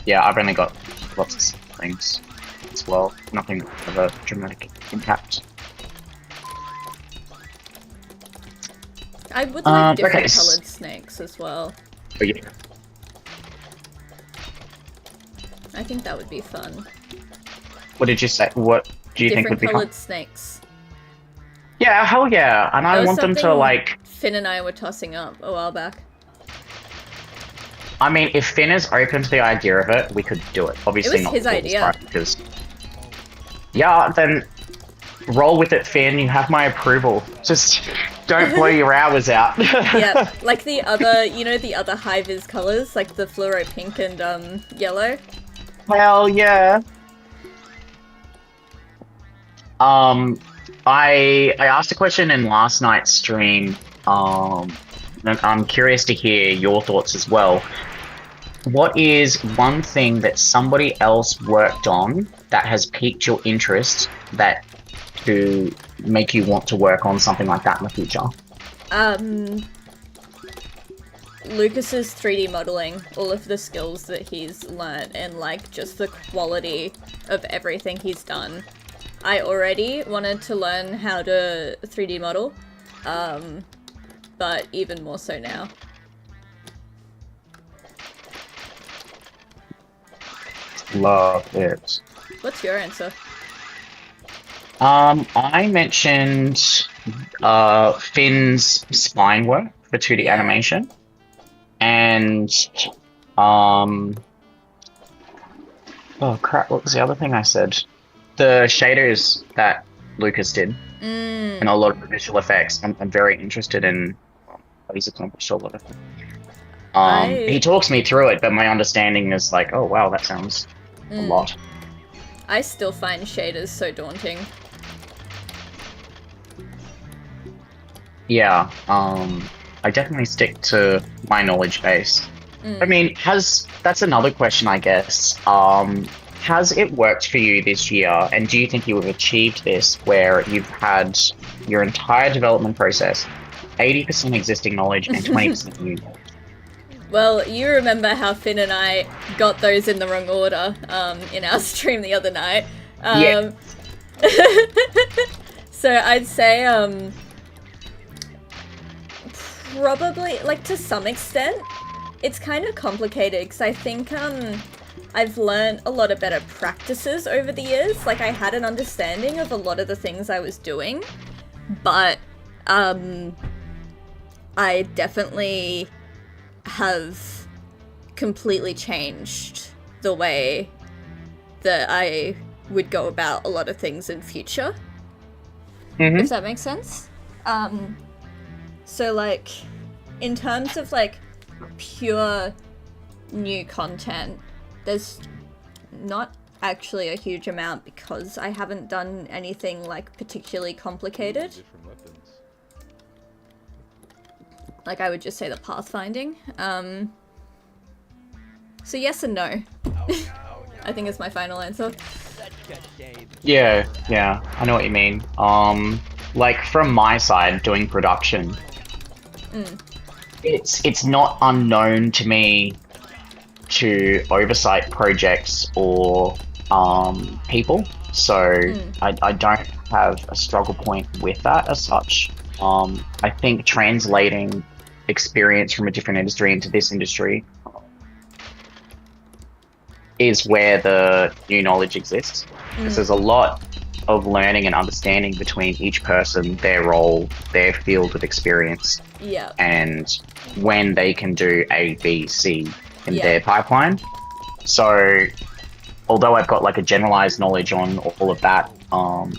Yeah, I've only got lots of things as well. Nothing of a dramatic impact. I would like different okay. coloured snakes as well. Oh, yeah. I think that would be fun. What did you say? What do you think would Different be coloured fun? snakes. Yeah, hell yeah. And I want them to, like... Finn and I were tossing up a while back. I mean, if Finn is open to the idea of it, we could do it. Obviously, It was not his before idea. this time, because... Yeah, then roll with it, Finn. You have my approval. Just don't blow your hours out. Yeah, like the other, you know, the other high-vis colours, like the fluoro pink and yellow. Hell yeah. I asked a question in last night's stream. And I'm curious to hear your thoughts as well. What is one thing that somebody else worked on that has piqued your interest that to make you want to work on something like that in the future? Lucas's 3D modeling, all of the skills that he's learnt, and like just the quality of everything he's done. I already wanted to learn how to 3D model, but even more so now. Love it. What's your answer? I mentioned Finn's spine work for 2D animation, and oh crap, what was the other thing I said? The shaders that Lucas did, and a lot of the visual effects. I'm very interested in how he's accomplished all of it. He talks me through it, but my understanding is like, oh wow, that sounds a lot. I still find shaders so daunting. Yeah, I definitely stick to my knowledge base. I mean, that's another question, I guess. Has it worked for you this year, and do you think you have achieved this where you've had your entire development process, 80% existing knowledge and 20% new knowledge? Well, you remember how Finn and I got those in the wrong order in our stream the other night. Yeah. So I'd say probably, like, to some extent, it's kind of complicated because I think I've learned a lot of better practices over the years. Like, I had an understanding of a lot of the things I was doing, but I definitely have completely changed the way that I would go about a lot of things in future. If that makes sense. So, like, in terms of, like, pure new content, there's not actually a huge amount because I haven't done anything like particularly complicated. Different weapons. Like I would just say the pathfinding. So yes and no. I think is my final answer. Yeah, I know what you mean. Like from my side, doing production, it's not unknown to me to oversight projects or people, so I don't have a struggle point with that as such. I think translating experience from a different industry into this industry is where the new knowledge exists. Because there's a lot of learning and understanding between each person, their role, their field of experience, and when they can do A, B, C in their pipeline. So although I've got like a generalized knowledge on all of that,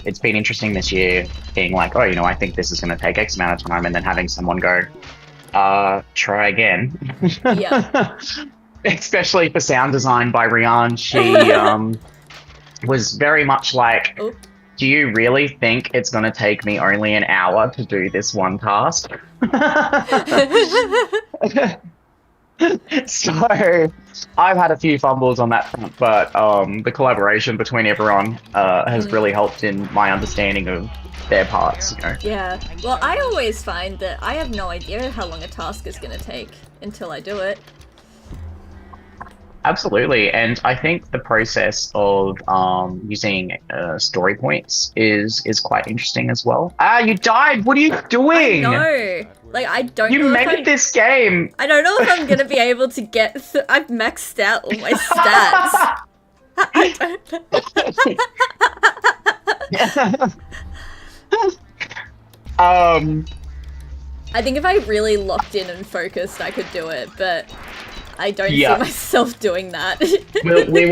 it's been interesting this year being like, oh, you know, I think this is going to take X amount of time, and then having someone go, try again. Especially for sound design by Rian, she was very much like, do you really think it's going to take me only an hour to do this one task? So I've had a few fumbles on that front, but the collaboration between everyone has really helped in my understanding of their parts, you know. Yeah, well, I always find that I have no idea how long a task is going to take until I do it. Absolutely, and I think the process of using story points is quite interesting as well. Ah, you died! What are you doing? I know! Like, I don't know. You made this game! I don't know if I'm gonna be able to get I've maxed out all my stats. I don't know. I think if I really locked in and focused, I could do it, but I don't see myself doing that. we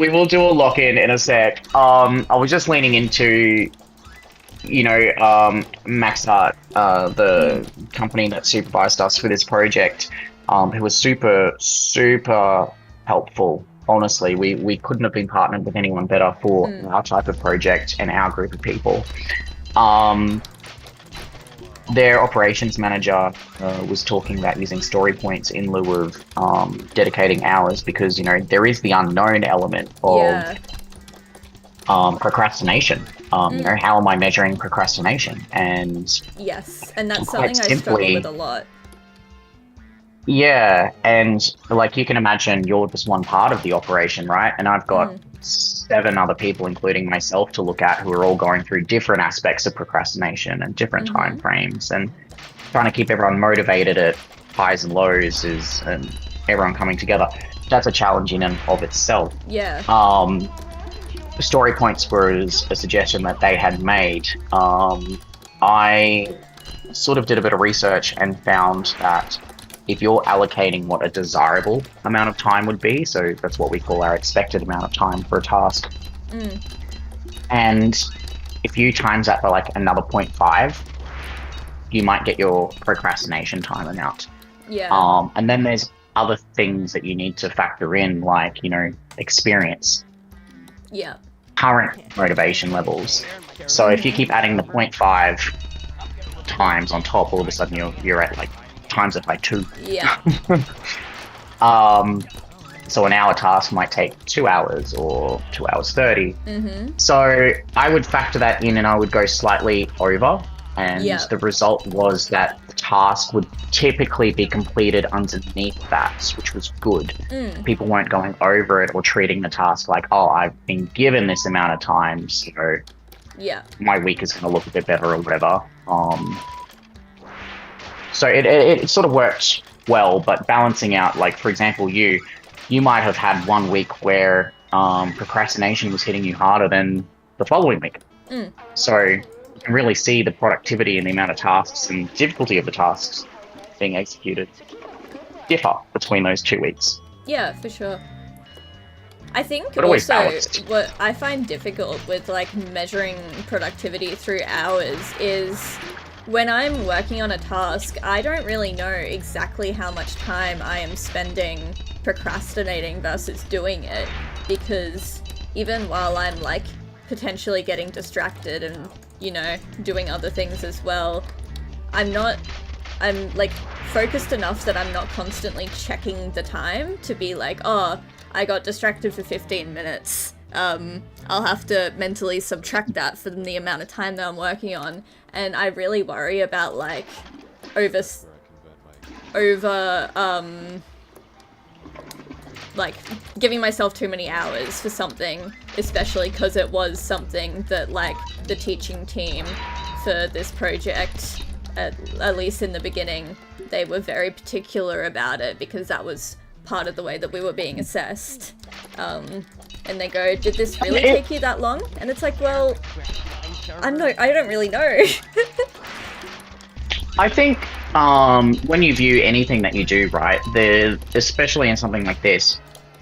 will do a lock-in in a sec. I was just leaning into, you know, Max Art, the company that supervised us for this project, who was super helpful. Honestly, we couldn't have been partnered with anyone better for our type of project and our group of people. Their operations manager was talking about using story points in lieu of dedicating hours because, you know, there is the unknown element of procrastination. You know, how am I measuring procrastination? And yes, and that's something I struggle with a lot. Yeah, and like you can imagine, you're just one part of the operation, right? And I've got 7 other people, including myself, to look at who are all going through different aspects of procrastination and different time frames, and trying to keep everyone motivated at highs and lows and everyone coming together. That's a challenge in and of itself. Yeah. Story points was a suggestion that they had made. I sort of did a bit of research and found that if you're allocating what a desirable amount of time would be, so that's what we call our expected amount of time for a task, and if you times that by like another 0.5, you might get your procrastination time amount. Yeah. And then there's other things that you need to factor in, like, you know, experience. Yeah. Current motivation levels. So if you keep adding the 0.5 times on top, all of a sudden you're at like times it by 2. Yeah. So an hour task might take 2 hours or 2 hours 30. So I would factor that in and I would go slightly over. And the result was that the task would typically be completed underneath that, which was good. People weren't going over it or treating the task like, oh, I've been given this amount of time, so my week is going to look a bit better or whatever. So it sort of worked well, but balancing out, like, for example, you might have had one week where procrastination was hitting you harder than the following week. So you can really see the productivity and the amount of tasks and difficulty of the tasks being executed differ between those 2 weeks. Yeah, for sure. I think but always also balanced. What I find difficult with like measuring productivity through hours is when I'm working on a task, I don't really know exactly how much time I am spending procrastinating versus doing it, because even while I'm like potentially getting distracted and, you know, doing other things as well, I'm like focused enough that I'm not constantly checking the time to be like, oh, I got distracted for 15 minutes. I'll have to mentally subtract that from the amount of time that I'm working on. And I really worry about like like giving myself too many hours for something, especially because it was something that like the teaching team for this project, at least in the beginning, they were very particular about it because that was part of the way that we were being assessed. And they go, did this really take you that long? And it's like, well, I don't really know. I think when you view anything that you do, right, especially in something like this,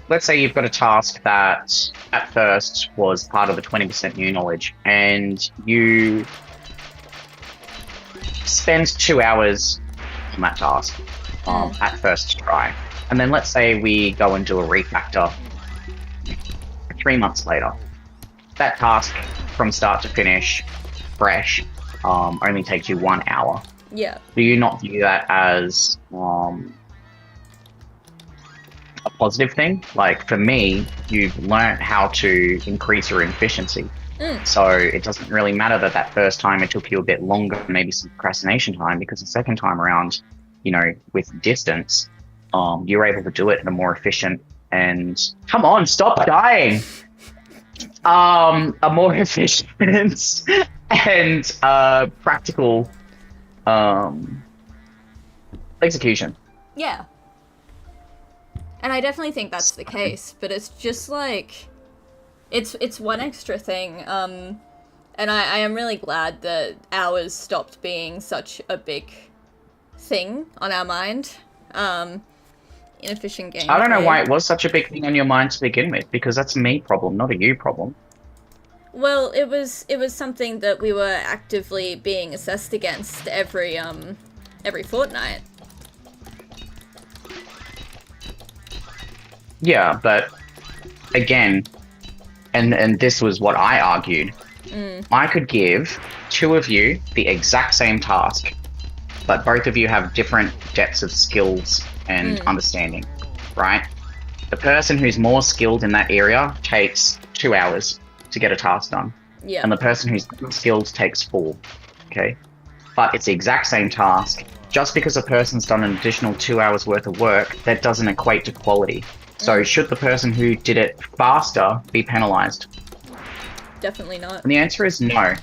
let's say you've got a task that at first was part of the 20% new knowledge, and you spend 2 hours on that task at first try. And then let's say we go and do a refactor 3 months later. That task from start to finish, fresh, only takes you 1 hour. Yeah. Do you not view that as a positive thing? Like for me, you've learned how to increase your efficiency. So it doesn't really matter that first time it took you a bit longer, maybe some procrastination time, because the second time around, you know, with distance, you're able to do it in a more efficient and come on, stop dying. A more efficient and practical execution. Yeah. And I definitely think that's the case, but it's just like it's one extra thing. And I am really glad that hours stopped being such a big thing on our mind. Inefficient game. I don't know why it was such a big thing on your mind to begin with, because that's a me problem, not a you problem. Well, it was something that we were actively being assessed against every fortnight. Yeah, but again, and this was what I argued. I could give two of you the exact same task, but both of you have different depths of skills and understanding, right? The person who's more skilled in that area takes 2 hours to get a task done. Yeah. And the person who's not skilled takes 4, okay? But it's the exact same task. Just because a person's done an additional 2 hours worth of work, that doesn't equate to quality. So should the person who did it faster be penalized? Definitely not. And the answer is no.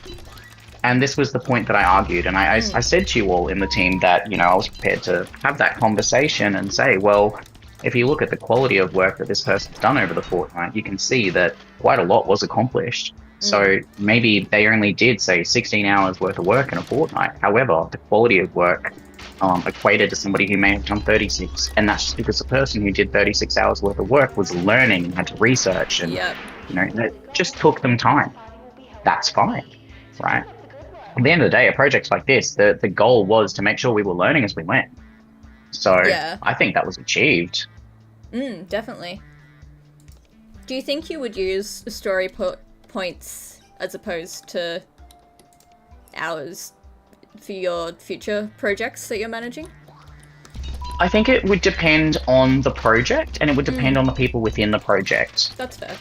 And this was the point that I argued. And I said to you all in the team that, you know, I was prepared to have that conversation and say, well, if you look at the quality of work that this person's done over the fortnight, you can see that quite a lot was accomplished. So maybe they only did, say, 16 hours worth of work in a fortnight. However, the quality of work equated to somebody who may have done 36. And that's just because the person who did 36 hours worth of work was learning and had to research and, you know, it just took them time. That's fine, right? At the end of the day, a project like this, the goal was to make sure we were learning as we went. So I think that was achieved. Definitely. Do you think you would use story points as opposed to hours for your future projects that you're managing? I think it would depend on the project, and it would depend on the people within the project. That's fair.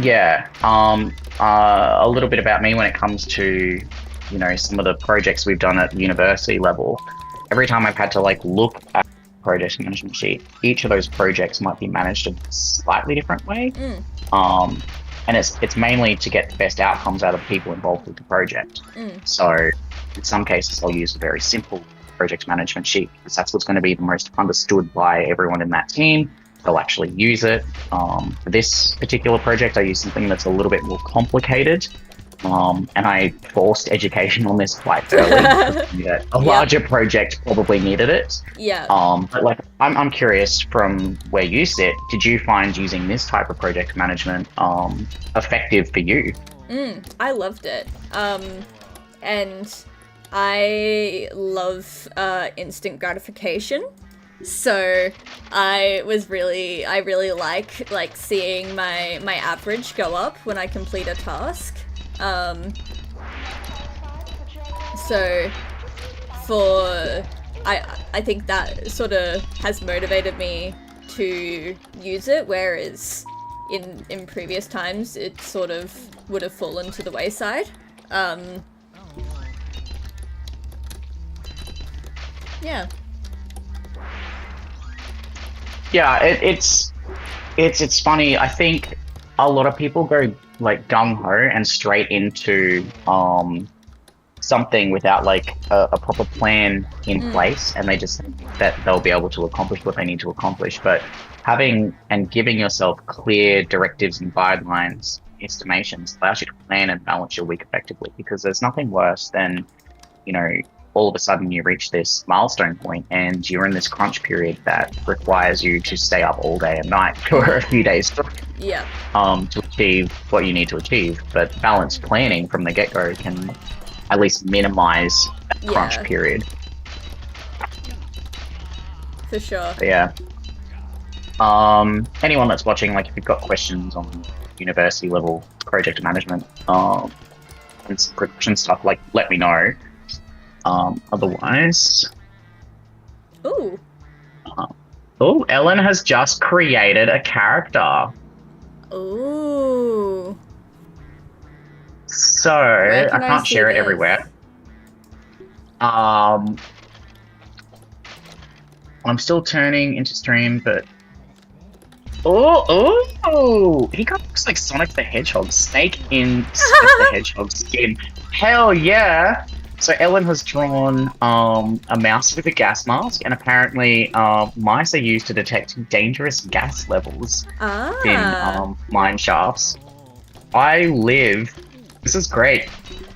Yeah. A little bit about me when it comes to, you know, some of the projects we've done at university level. Every time I've had to like look at a project management sheet, each of those projects might be managed in a slightly different way. And it's mainly to get the best outcomes out of the people involved with the project. So in some cases, I'll use a very simple project management sheet because that's what's going to be the most understood by everyone in that team. They'll actually use it. For this particular project, I use something that's a little bit more complicated. And I forced education on this quite early. Yeah, a larger project probably needed it. Yeah. But like, I'm curious from where you sit, did you find using this type of project management effective for you? I loved it. And I love instant gratification. So I really like seeing my average go up when I complete a task. So I think that sort of has motivated me to use it, whereas in previous times it sort of would have fallen to the wayside. Yeah. Yeah, it's funny. I think a lot of people go like gung ho and straight into something without like a proper plan in place, and they just think that they'll be able to accomplish what they need to accomplish. But having and giving yourself clear directives and guidelines, estimations, allows you to plan and balance your week effectively, because there's nothing worse than, you know, all of a sudden you reach this milestone point and you're in this crunch period that requires you to stay up all day and night for a few days to achieve what you need to achieve. But balanced planning from the get-go can at least minimize that crunch period. For sure. But yeah. Anyone that's watching, like, if you've got questions on university level project management and some production stuff, like, let me know. Otherwise... Ooh. Oh, Ellen has just created a character. Ooh. So, I can't share it everywhere. I'm still turning into stream, but... Oh! He kind of looks like Sonic the Hedgehog. Snake in Sonic the Hedgehog skin. Hell yeah! So Ellen has drawn a mouse with a gas mask, and apparently mice are used to detect dangerous gas levels in mine shafts. This is great.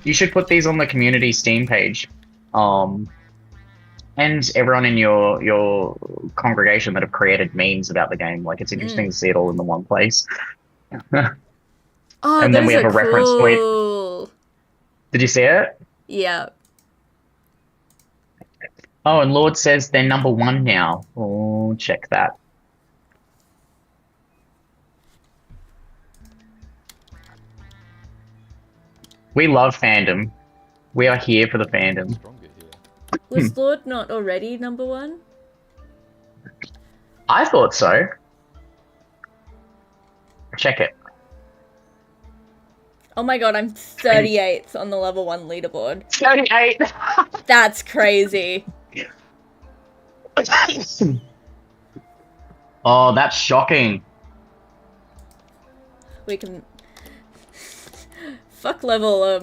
You should put these on the community Steam page. And everyone in your congregation that have created memes about the game. Like, it's interesting to see it all in the one place. And then we have a reference point. Did you see it? Yeah. Oh, and Lord says they're number 1 now. Oh, check that. We love fandom. We are here for the fandom. Was Lord not already number 1? I thought so. Check it. Oh my god, I'm 38th on the level 1 leaderboard. 38! That's crazy. Oh, that's shocking. We can... Fuck level,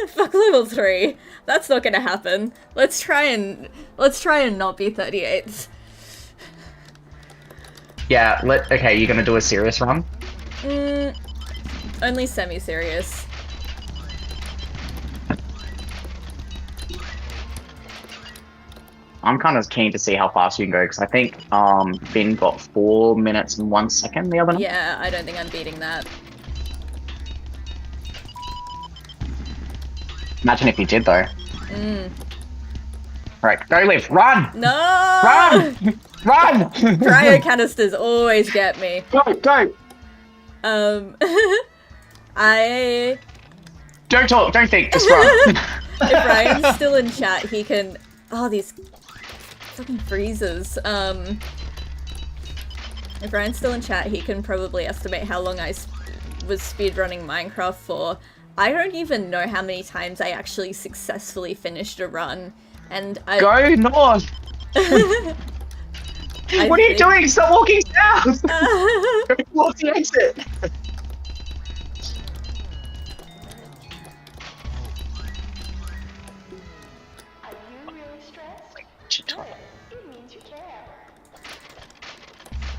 fuck level 3. That's not gonna happen. Let's try and not be 38th. Yeah, okay, you're gonna do a serious run? Only semi-serious. I'm kind of keen to see how fast you can go, because I think Finn got 4 minutes and 1 second the other night. Yeah, I don't think I'm beating that. Imagine if you did, though. Alright, go Liv, run! No! Run! Run! Cryo canisters always get me. Go! Don't talk, don't think, just run. If Ryan's still in chat, he can... Oh, these fucking freezers. If Ryan's still in chat, he can probably estimate how long I was speedrunning Minecraft for. I don't even know how many times I actually successfully finished a run, and I... Go north! What are you doing? Stop walking south! Go towards the exit! Are you really stressed? Good. It means you care.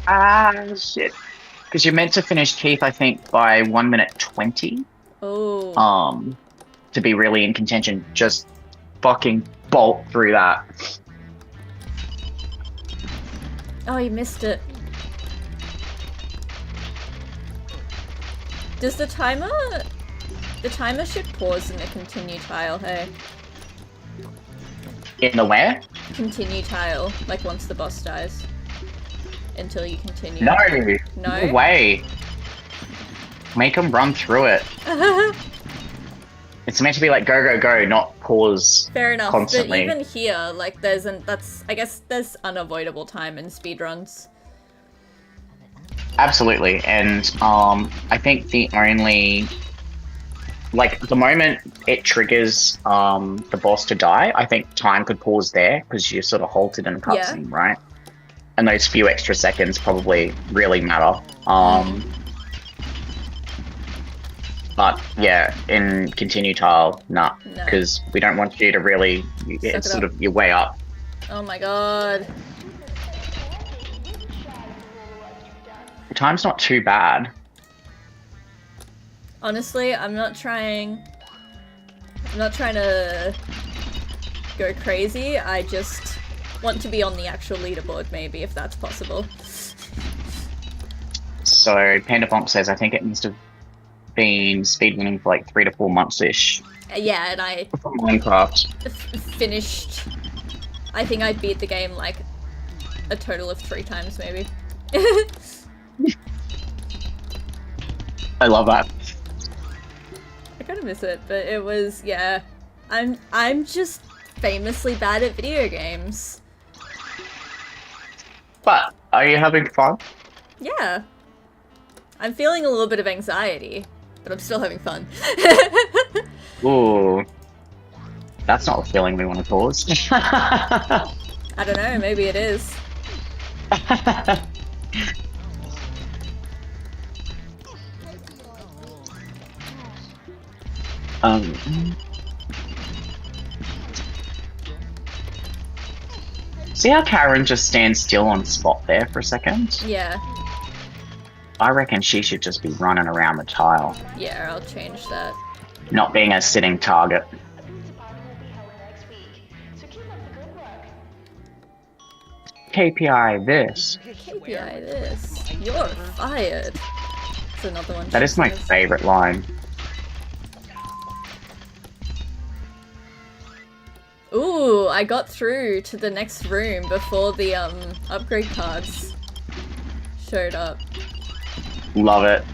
Ah, shit. Because you're meant to finish Keith, I think, by 1 minute 20. Oh. To be really in contention, just fucking bolt through that. Oh, you missed it. Does the timer... The timer should pause in the continue tile, hey? In the where? continue tile, like once the boss dies. Until you continue. No. No? No way. Make them run through it. It's meant to be like go, go, go, not pause. Fair enough, constantly. but even here, like, I guess there's unavoidable time in speedruns. Absolutely, and I think the only, like, the moment it triggers the boss to die, I think time could pause there because you're sort of halted in a cutscene, right? And those few extra seconds probably really matter. But yeah, in continue tile, nah, because we don't want you to really. It's sort of your way up. Oh my god. Time's not too bad. Honestly, I'm not trying to go crazy. I just want to be on the actual leaderboard, maybe, if that's possible. So Panda Bonk says, I think it must have been speedrunning for like 3 to 4 months-ish. Yeah, and I from Minecraft. Finished. I think I beat the game like a total of 3 times, maybe. I love that. I kind of miss it, but it was, yeah. I'm just famously bad at video games. But are you having fun? Yeah. I'm feeling a little bit of anxiety, but I'm still having fun. Ooh. That's not the feeling we want to cause. I don't know, maybe it is. See how Karen just stands still on spot there for a second? Yeah. I reckon she should just be running around the tile. Yeah, I'll change that. Not being a sitting target. KPI this. KPI this. You're fired. That's another one. That is my favorite line. Ooh, I got through to the next room before the upgrade cards showed up. Love it.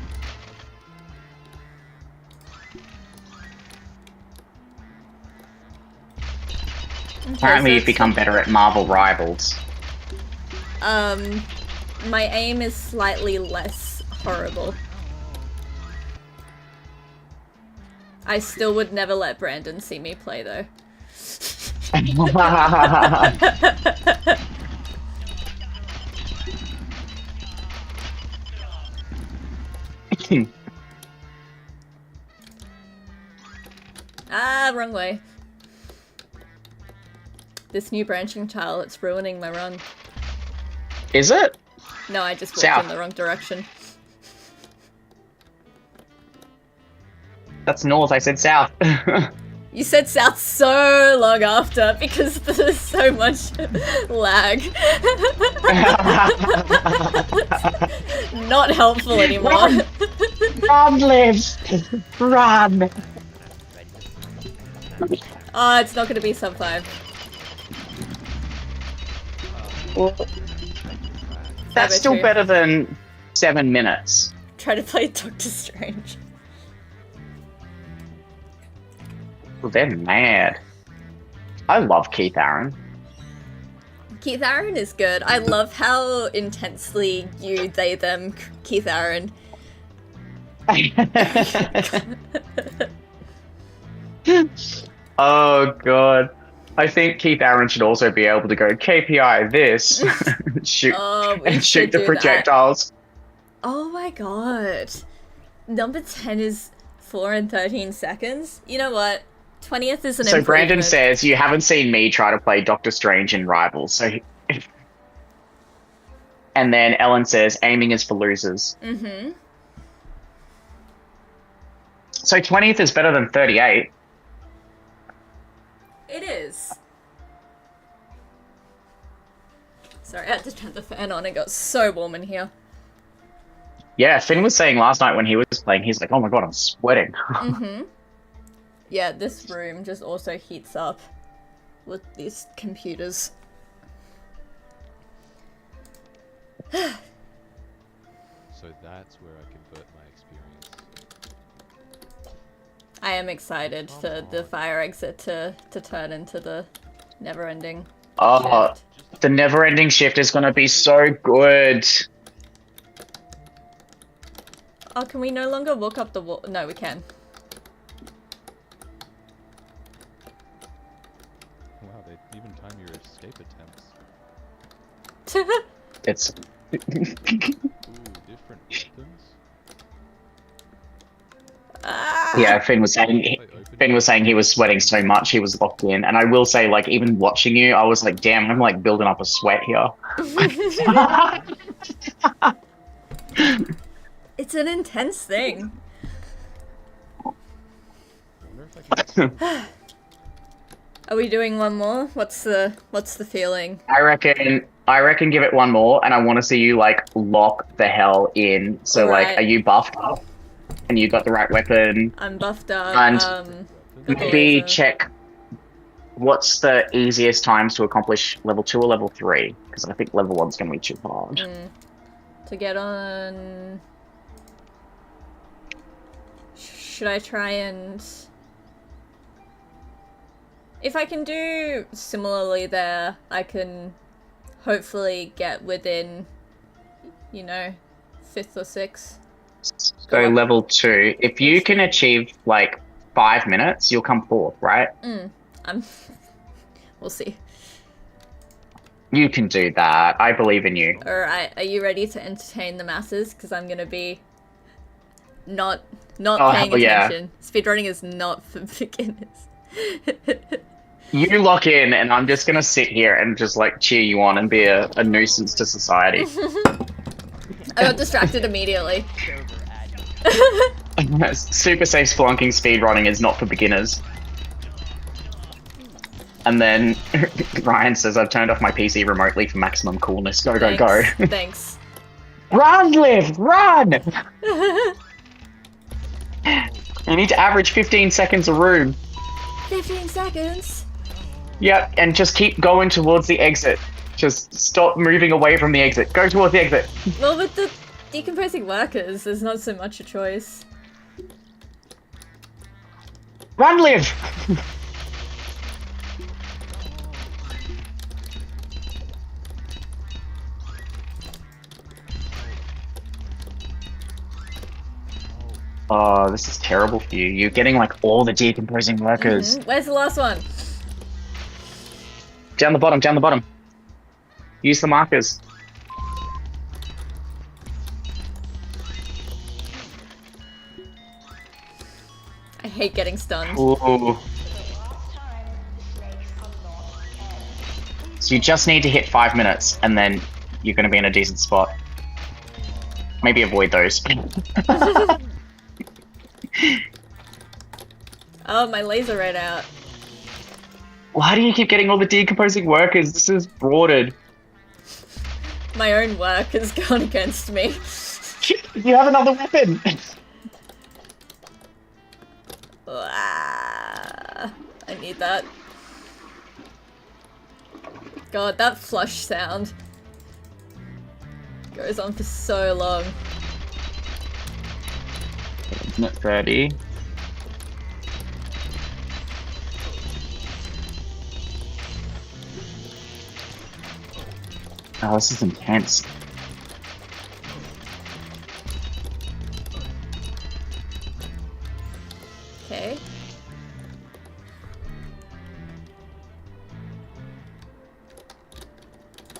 Okay, Apparently so you've become better at Marvel Rivals. My aim is slightly less horrible. I still would never let Brandon see me play though. Ah, wrong way. This new branching tile, it's ruining my run. Is it? No, I just walked South. in the wrong direction. That's north, I said south. You said south so long after because there's so much lag. Not helpful anymore. Run! Run, Liv! Run! Oh, it's not gonna be sub 5. That's still better than 7 minutes. Try to play Doctor Strange. Well, they're mad. I love Keith Aaron. Keith Aaron is good. I love how intensely you, they, them, Keith Aaron. Oh god. I think Keith Aaron should also be able to go KPI this, shoot and shoot the projectiles. That. Oh my god. Number 10 is 4 and 13 seconds. You know what? 20th is an So improvement. Brandon says, you haven't seen me try to play Doctor Strange in Rivals. So, and then Ellen says, aiming is for losers. Mm-hmm. So 20th is better than 38. It is. Sorry, I had to turn the fan on. It got so warm in here. Yeah, Finn was saying last night when he was playing, he's like, oh my god, I'm sweating. Mm-hmm. Yeah, this room just also heats up with these computers. So that's where I convert my experience. I am excited for the fire exit to turn into the never-ending Oh, shift. the never-ending shift is gonna be so good. Oh, can we no longer walk up the wall? No, we can. Wow, they even time your escape attempts. It's Ooh, different weapons. yeah. Finn was saying he was sweating so much he was locked in, and I will say, like, even watching you, I was like, damn, I'm like building up a sweat here. It's an intense thing. I wonder if I can... Are we doing one more? What's the feeling? I reckon give it one more, and I want to see you like lock the hell in. So like, Alright. are you buffed up? And you got the right weapon? I'm buffed up. And got the maybe laser. check what's the easiest times to accomplish level 2 or level 3? Because I think level 1's gonna be too hard. To get on. Should I try and? If I can do similarly there, I can hopefully get within, you know, 5th or 6th. So level 2, if you can achieve like 5 minutes, you'll come 4th, right? We'll see. You can do that. I believe in you. Alright, are you ready to entertain the masses? Because I'm gonna be not Oh, paying hell yeah. attention. Speedrunning is not for beginners. You lock in, and I'm just gonna sit here and just like cheer you on and be a nuisance to society. I got distracted immediately. Super Safe Spelunking speedrunning is not for beginners. And then Ryan says, I've turned off my PC remotely for maximum coolness. Go, go, go. Thanks. Run, Liv! Run! You need to average 15 seconds a room. 15 seconds? Yep, and just keep going towards the exit. Just stop moving away from the exit. Go towards the exit. Well, with the decomposing workers, there's not so much a choice. Run, Liv! Oh, this is terrible for you. You're getting like all the decomposing workers. Where's the last one? Down the bottom, down the bottom. Use the markers. I hate getting stunned. Ooh. So you just need to hit 5 minutes, and then you're going to be in a decent spot. Maybe avoid those. Oh, my laser ran out. Why do you keep getting all the decomposing workers? This is broadened. My own work has gone against me. You have another weapon! I need that. God, that flush sound goes on for so long. Minute 30. Oh, this is intense. Okay.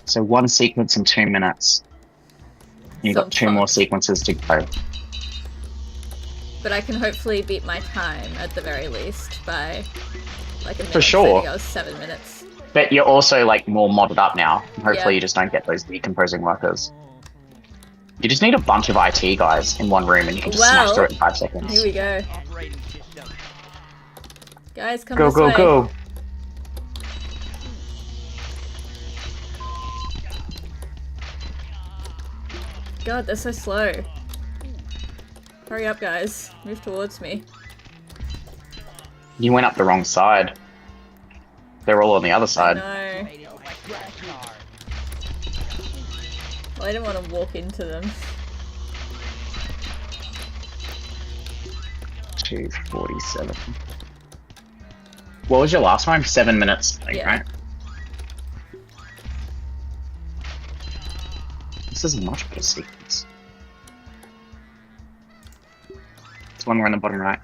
So one sequence in 2 minutes. You've got 2 more fucked. sequences to go. But I can hopefully beat my time at the very least by like a minute. For sure. I think I was 7 minutes. But you're also like more modded up now. Hopefully Yeah. you just don't get those decomposing workers. You just need a bunch of IT guys in one room and you can just smash through it in 5 seconds. Here we go. Operating system. Guys, come Go, this go, way. go! God, they're so slow. Hurry up, guys. Move towards me. You went up the wrong side. They're all on the other side. No. Made it like crash car. I didn't want to walk into them. 2:47. What was your last one? 7 minutes, I think, Yeah. right? This is a much better sequence. It's one more on the bottom right.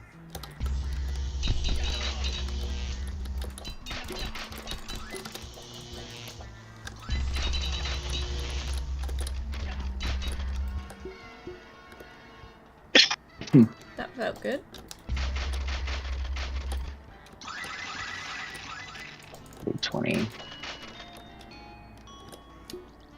That felt good. Cool, 20.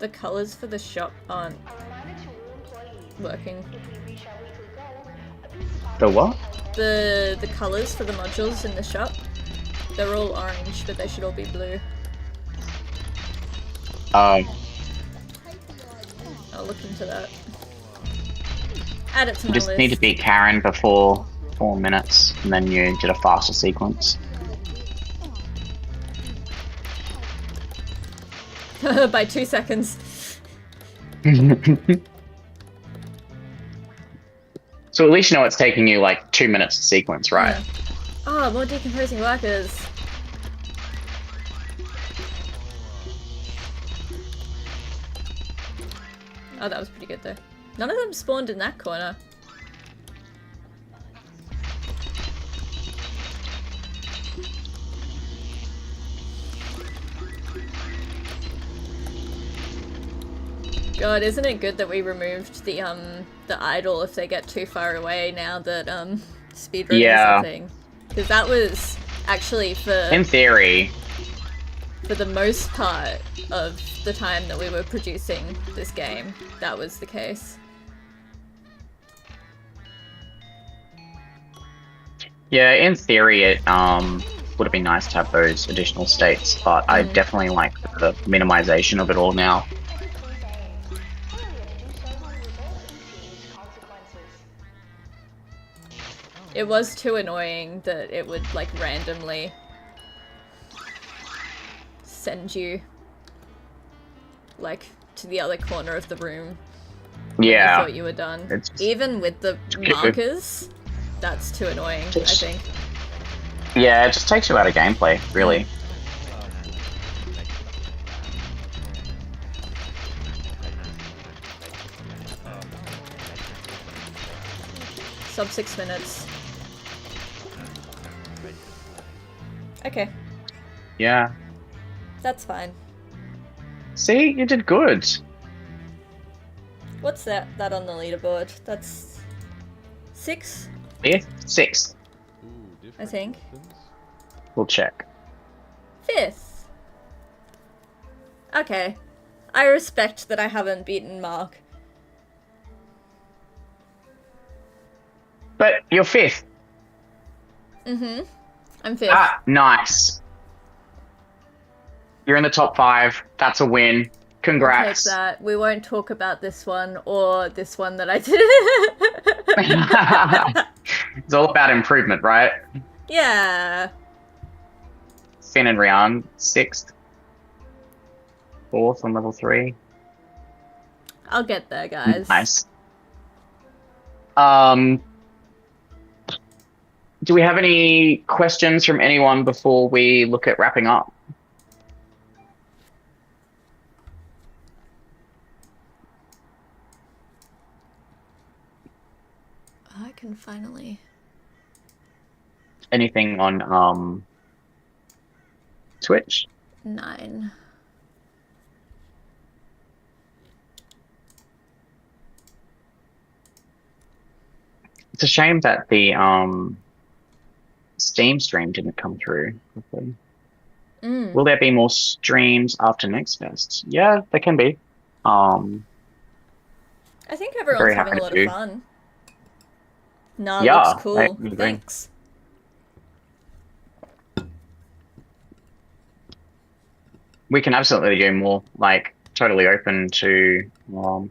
The colours for the shop aren't A reminder to all employees. working. If we reach our weekly goal, a piece of The what? The colours for the modules in the shop, they're all orange, but they should all be blue. I'll look into that. Add it to You my just list. need to beat Karen before 4 minutes, and then you did a faster sequence. By 2 seconds. So at least you know it's taking you like 2 minutes to sequence, right? Yeah. Oh, more decomposing workers. Oh, that was pretty good though. None of them spawned in that corner. God, isn't it good that we removed the idle if they get too far away now that speedrun Yeah. is a thing? Because that was actually In theory, for the most part of the time that we were producing this game, that was the case. yeah, in theory it would have been nice to have those additional states, but I definitely like the minimization of it all now. It was too annoying that it would like randomly send you like to the other corner of the room when you Yeah. thought you were done. It's just- Even with the markers, that's too annoying, I think. Yeah, it just takes you out of gameplay, really. Sub 6 minutes. Okay, Yeah. that's fine. See, you did good. What's that on the leaderboard? That's 6, Fifth, sixth. Ooh, different I think. weapons? We'll check. 5th. Okay. I respect that I haven't beaten Mark. But you're fifth. Mm-hmm. I'm 5th. Ah, nice. You're in the top 5. That's a win. Take Congrats. that. We won't talk about this one or this one that I did. It's all about improvement, right? Yeah. Finn and Rian, 6th. 4th on level 3. I'll get there, guys. Nice. Do we have any questions from anyone before we look at wrapping up? I can finally. Anything on Twitch? 9. It's a shame that the Steam stream didn't come through quickly. Will there be more streams after Next Fest? Yeah, there can be. I think everyone's Very having happy a lot to. of fun. Nah, Yeah, looks I cool. agree. Thanks. We can absolutely do more. Like, totally open to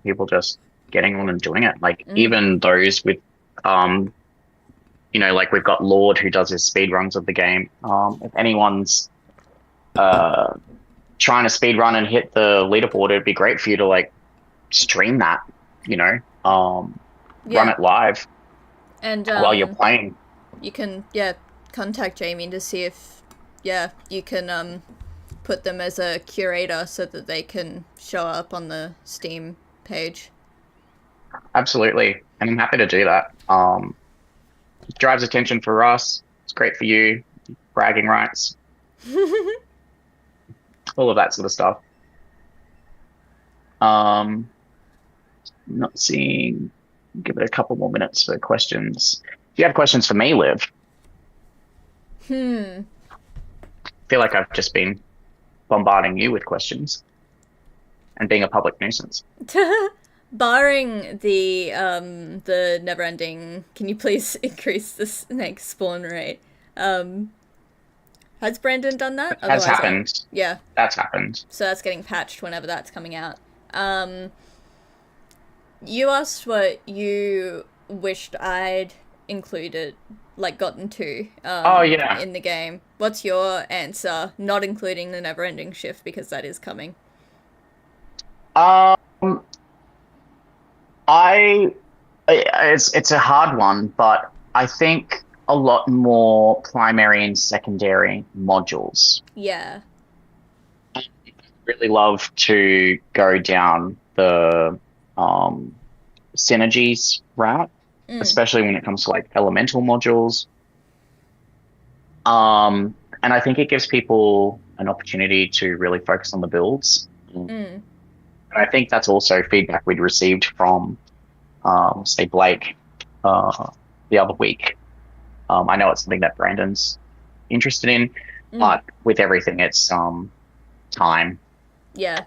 people just getting on and doing it. Like, even those with, you know, like we've got Lord who does his speed runs of the game. If anyone's trying to speed run and hit the leaderboard, it'd be great for you to like stream that, run Yeah. it live And while you're playing. you can contact Jamie to see if you can put them as a curator so that they can show up on the Steam page. Absolutely, and I'm happy to do that. It drives attention for us. It's great for you, bragging rights, all of that sort of stuff. Not seeing. Give it a couple more minutes for questions. Do you have questions for me, Liv? I feel like I've just been bombarding you with questions and being a public nuisance. Barring the never-ending, can you please increase the snake spawn rate? Has Brandon done that? Has happened. Yeah. That's happened. So that's getting patched whenever that's coming out. You asked what you wished I'd included, like gotten to in the game. What's your answer? Not including the never-ending shift, because that is coming. It's a hard one, but I think a lot more primary and secondary modules. Yeah. I really love to go down the synergies route, especially when it comes to like elemental modules. And I think it gives people an opportunity to really focus on the builds. And I think that's also feedback we'd received from, say, Blake the other week. I know it's something that Brandon's interested in, but with everything, it's time. Yeah.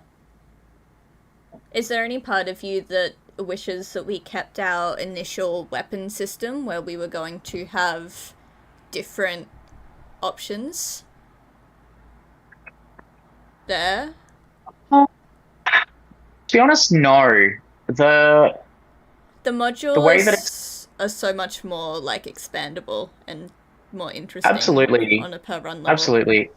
Is there any part of you that wishes that we kept our initial weapon system where we were going to have different options there? To be honest, no. The modules are so much more like expandable and more interesting. Absolutely. On a per run level. Absolutely.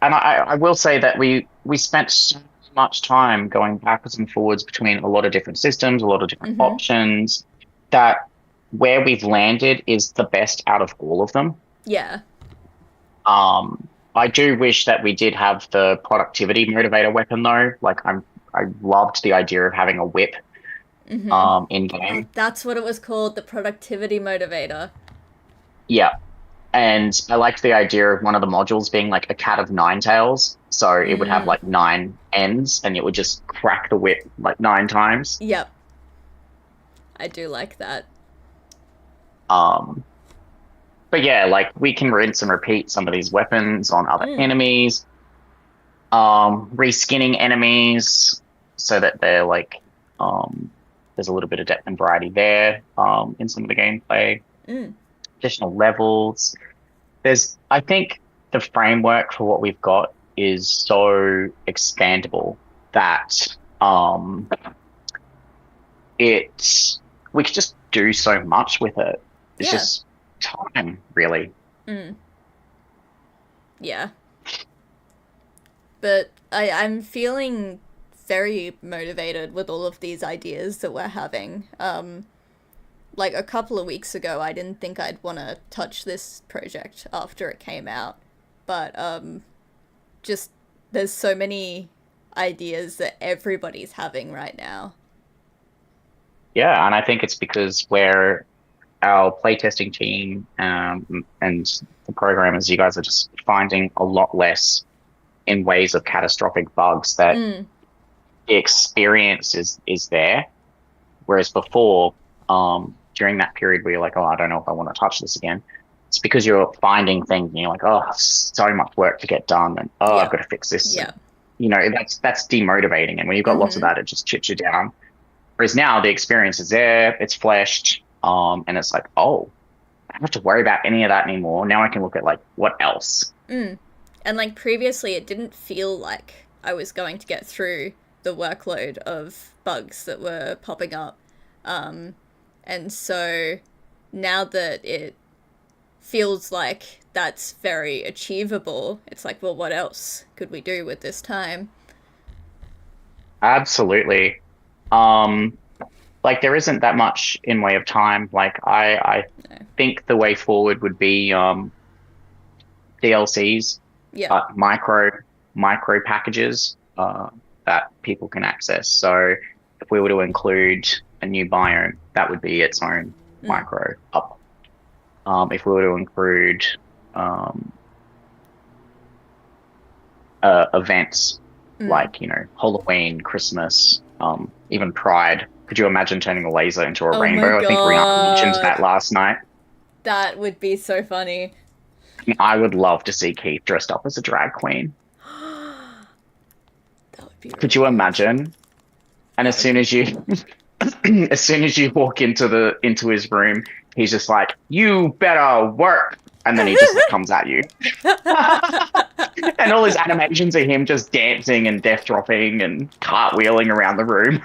And I will say that we spent so much time going backwards and forwards between a lot of different systems, a lot of different options, that where we've landed is the best out of all of them. Yeah. I do wish that we did have the productivity motivator weapon though. Like I loved the idea of having a whip in game. Oh, that's what it was called, the productivity motivator. Yeah. And I liked the idea of one of the modules being like a cat of nine tails. So it would have like 9 ends and it would just crack the whip like 9 times. Yep. I do like that. But yeah, like we can rinse and repeat some of these weapons on other enemies. Reskinning enemies so that they're like, there's a little bit of depth and variety there in some of the gameplay. Additional levels. I think the framework for what we've got is so expandable that we could just do so much with it. It's just time, really. Yeah. But I'm feeling very motivated with all of these ideas that we're having. Like a couple of weeks ago, I didn't think I'd want to touch this project after it came out. But just there's so many ideas that everybody's having right now. Yeah, and I think it's because our playtesting team and the programmers, you guys are just finding a lot less in ways of catastrophic bugs that the experience is there. Whereas before, during that period where you're like, oh, I don't know if I want to touch this again, it's because you're finding things and you're like, oh, so much work to get done, and I've got to fix this. Yeah. And, that's demotivating. And when you've got lots of that, it just chips you down. Whereas now the experience is there, it's fleshed, and it's like, oh, I don't have to worry about any of that anymore. Now I can look at like what else. And like previously, it didn't feel like I was going to get through the workload of bugs that were popping up. And so now that it feels like that's very achievable, it's like, well, what else could we do with this time? Absolutely. Like there isn't that much in way of time. Like I No. think the way forward would be DLCs, Yeah. micro packages that people can access. So if we were to include a new biome, that would be its own micro up. If we were to include um, events like Halloween, Christmas, even Pride. Could you imagine turning a laser into a Oh my rainbow? I think Rihanna mentioned God. that last night. That would be so funny. I would love to see Keith dressed up as a drag queen. That would be really Could you good. imagine? And as soon as you as soon as you walk into his room, he's just like, "You better work," and then he just comes at you. And all his animations are him just dancing and death dropping and cartwheeling around the room.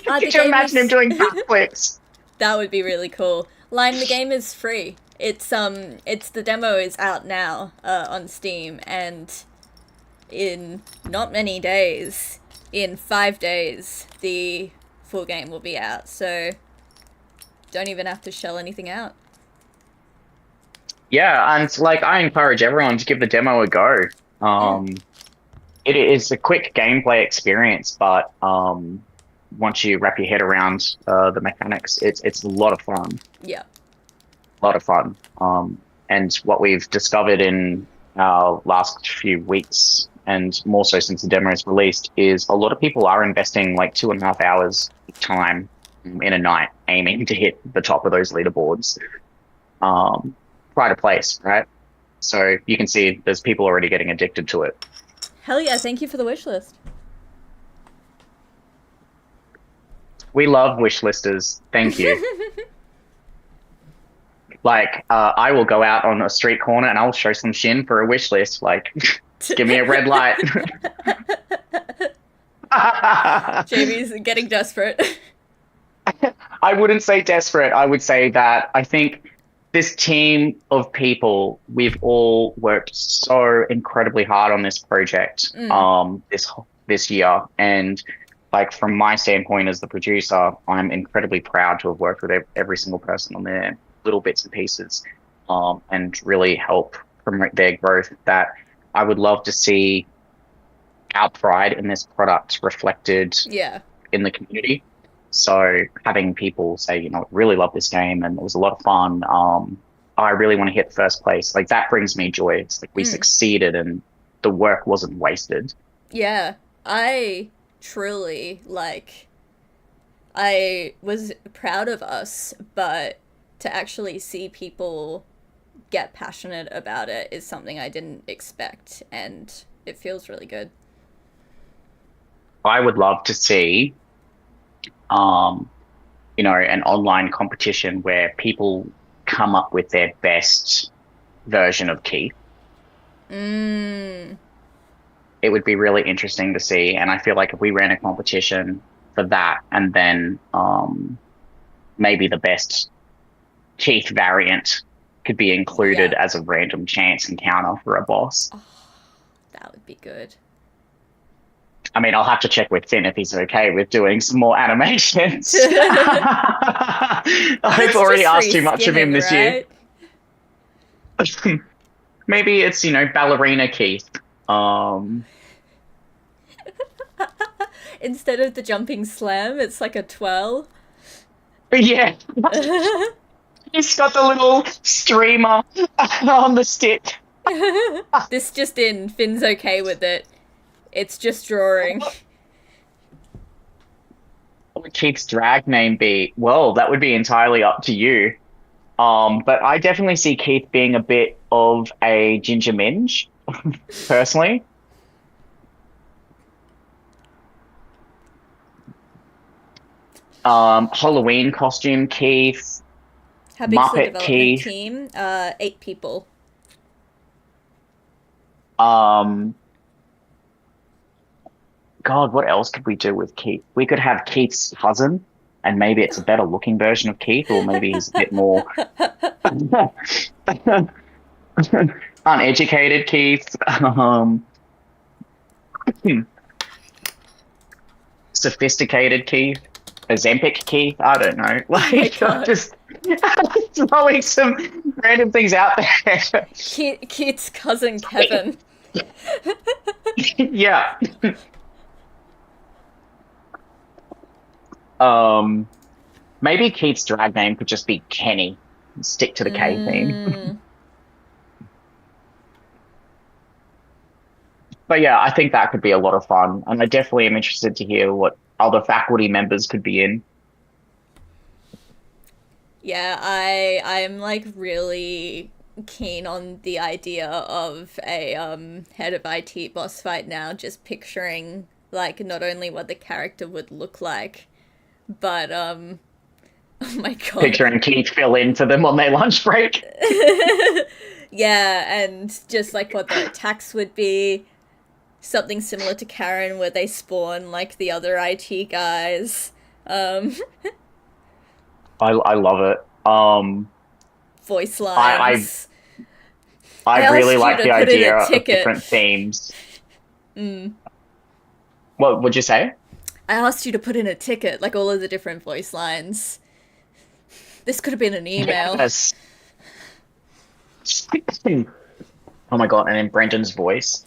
Could you imagine him doing backflips? That would be really cool. Line, the game is free. It's the demo is out now on Steam, and in not many days, in 5 days, the full game will be out. So don't even have to shell anything out. Yeah, and like I encourage everyone to give the demo a go. It is a quick gameplay experience, but once you wrap your head around the mechanics, it's a lot of fun. Yeah. A lot of fun. And what we've discovered in our last few weeks, and more so since the demo is released, is a lot of people are investing like 2.5 hours of time in a night aiming to hit the top of those leaderboards. Pride of place, right? So you can see there's people already getting addicted to it. Hell yeah, thank you for the wish list. We love wish listers. Thank you. Like, I will go out on a street corner and I'll show some shin for a wish list. Like, give me a red light. Jamie's getting desperate. I wouldn't say desperate. I would say that I think this team of people, we've all worked so incredibly hard on this project this year. And like from my standpoint as the producer, I'm incredibly proud to have worked with every single person on their little bits and pieces and really help promote their growth. That I would love to see our pride in this product reflected in the community. So having people say, really love this game and it was a lot of fun. I really want to hit first place. Like that brings me joy. It's like we succeeded and the work wasn't wasted. Yeah, I truly I was proud of us, but to actually see people get passionate about it is something I didn't expect, and it feels really good. I would love to see an online competition where people come up with their best version of Keith. It would be really interesting to see, and I feel like if we ran a competition for that, and then maybe the best Keith variant could be included as a random chance encounter for a boss. Oh, that would be good. I mean, I'll have to check with Finn if he's okay with doing some more animations. I've already asked too much of him this year. Maybe it's, ballerina Keith. Instead of the jumping slam, it's like a twirl. Yeah. He's got the little streamer on the stick. This just in, Finn's okay with it. It's just drawing. What would Keith's drag name be? Well, that would be entirely up to you. But I definitely see Keith being a bit of a ginger minge, personally. Halloween costume Keith. How big's the Muppet development Keith. team? 8 people. God, what else could we do with Keith? We could have Keith's cousin, and maybe it's a better looking version of Keith, or maybe he's a bit more uneducated Keith. sophisticated Keith, Ozempic Keith. I don't know. Like, God. just throwing some random things out there. Keith's cousin Kevin. Yeah. Maybe Keith's drag name could just be Kenny. Stick to the K theme. But yeah, I think that could be a lot of fun, and I definitely am interested to hear what other faculty members could be in. Yeah, I'm like really keen on the idea of a head of IT boss fight now, just picturing like not only what the character would look like, but oh my god. Picturing Keith fill in for them on their lunch break. Yeah, and just like what the attacks would be. Something similar to Karen where they spawn like the other IT guys. I love it. Voice lines. I really like the idea of ticket. different themes. What would you say? I asked you to put in a ticket, like all of the different voice lines. This could have been an email. Yes. Oh my god, and in Brendan's voice.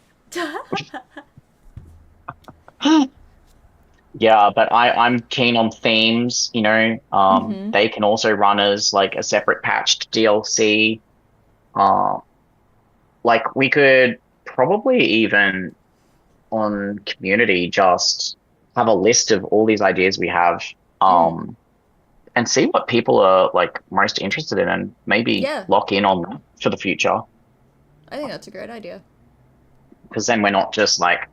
Yeah, but I'm keen on themes, you know. They can also run as like a separate patched DLC. Like we could probably even on community just have a list of all these ideas we have, and see what people are like most interested in, and maybe lock in on that for the future. I think that's a great idea. Because then we're not just like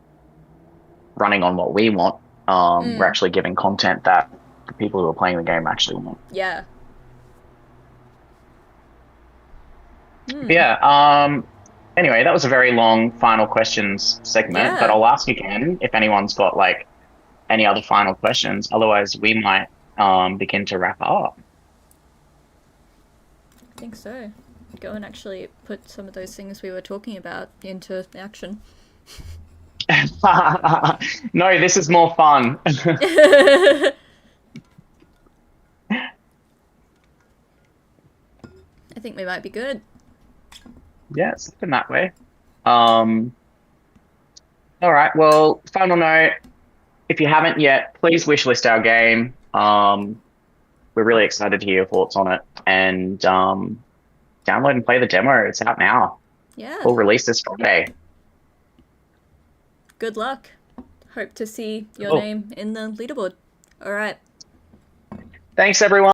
running on what we want. We're actually giving content that the people who are playing the game actually want. Yeah. Yeah. Anyway, that was a very long final questions segment, but I'll ask again if anyone's got like any other final questions. Otherwise, we might begin to wrap up. I think so. Go and actually put some of those things we were talking about into action. No, this is more fun. I think we might be good. Yeah, it's looking that way. All right, well, final note, if you haven't yet, please wishlist our game. We're really excited to hear your thoughts on it, and download and play the demo. It's out now. Yeah. We'll release this Friday. Good luck. Hope to see your name in the leaderboard. All right. Thanks, everyone.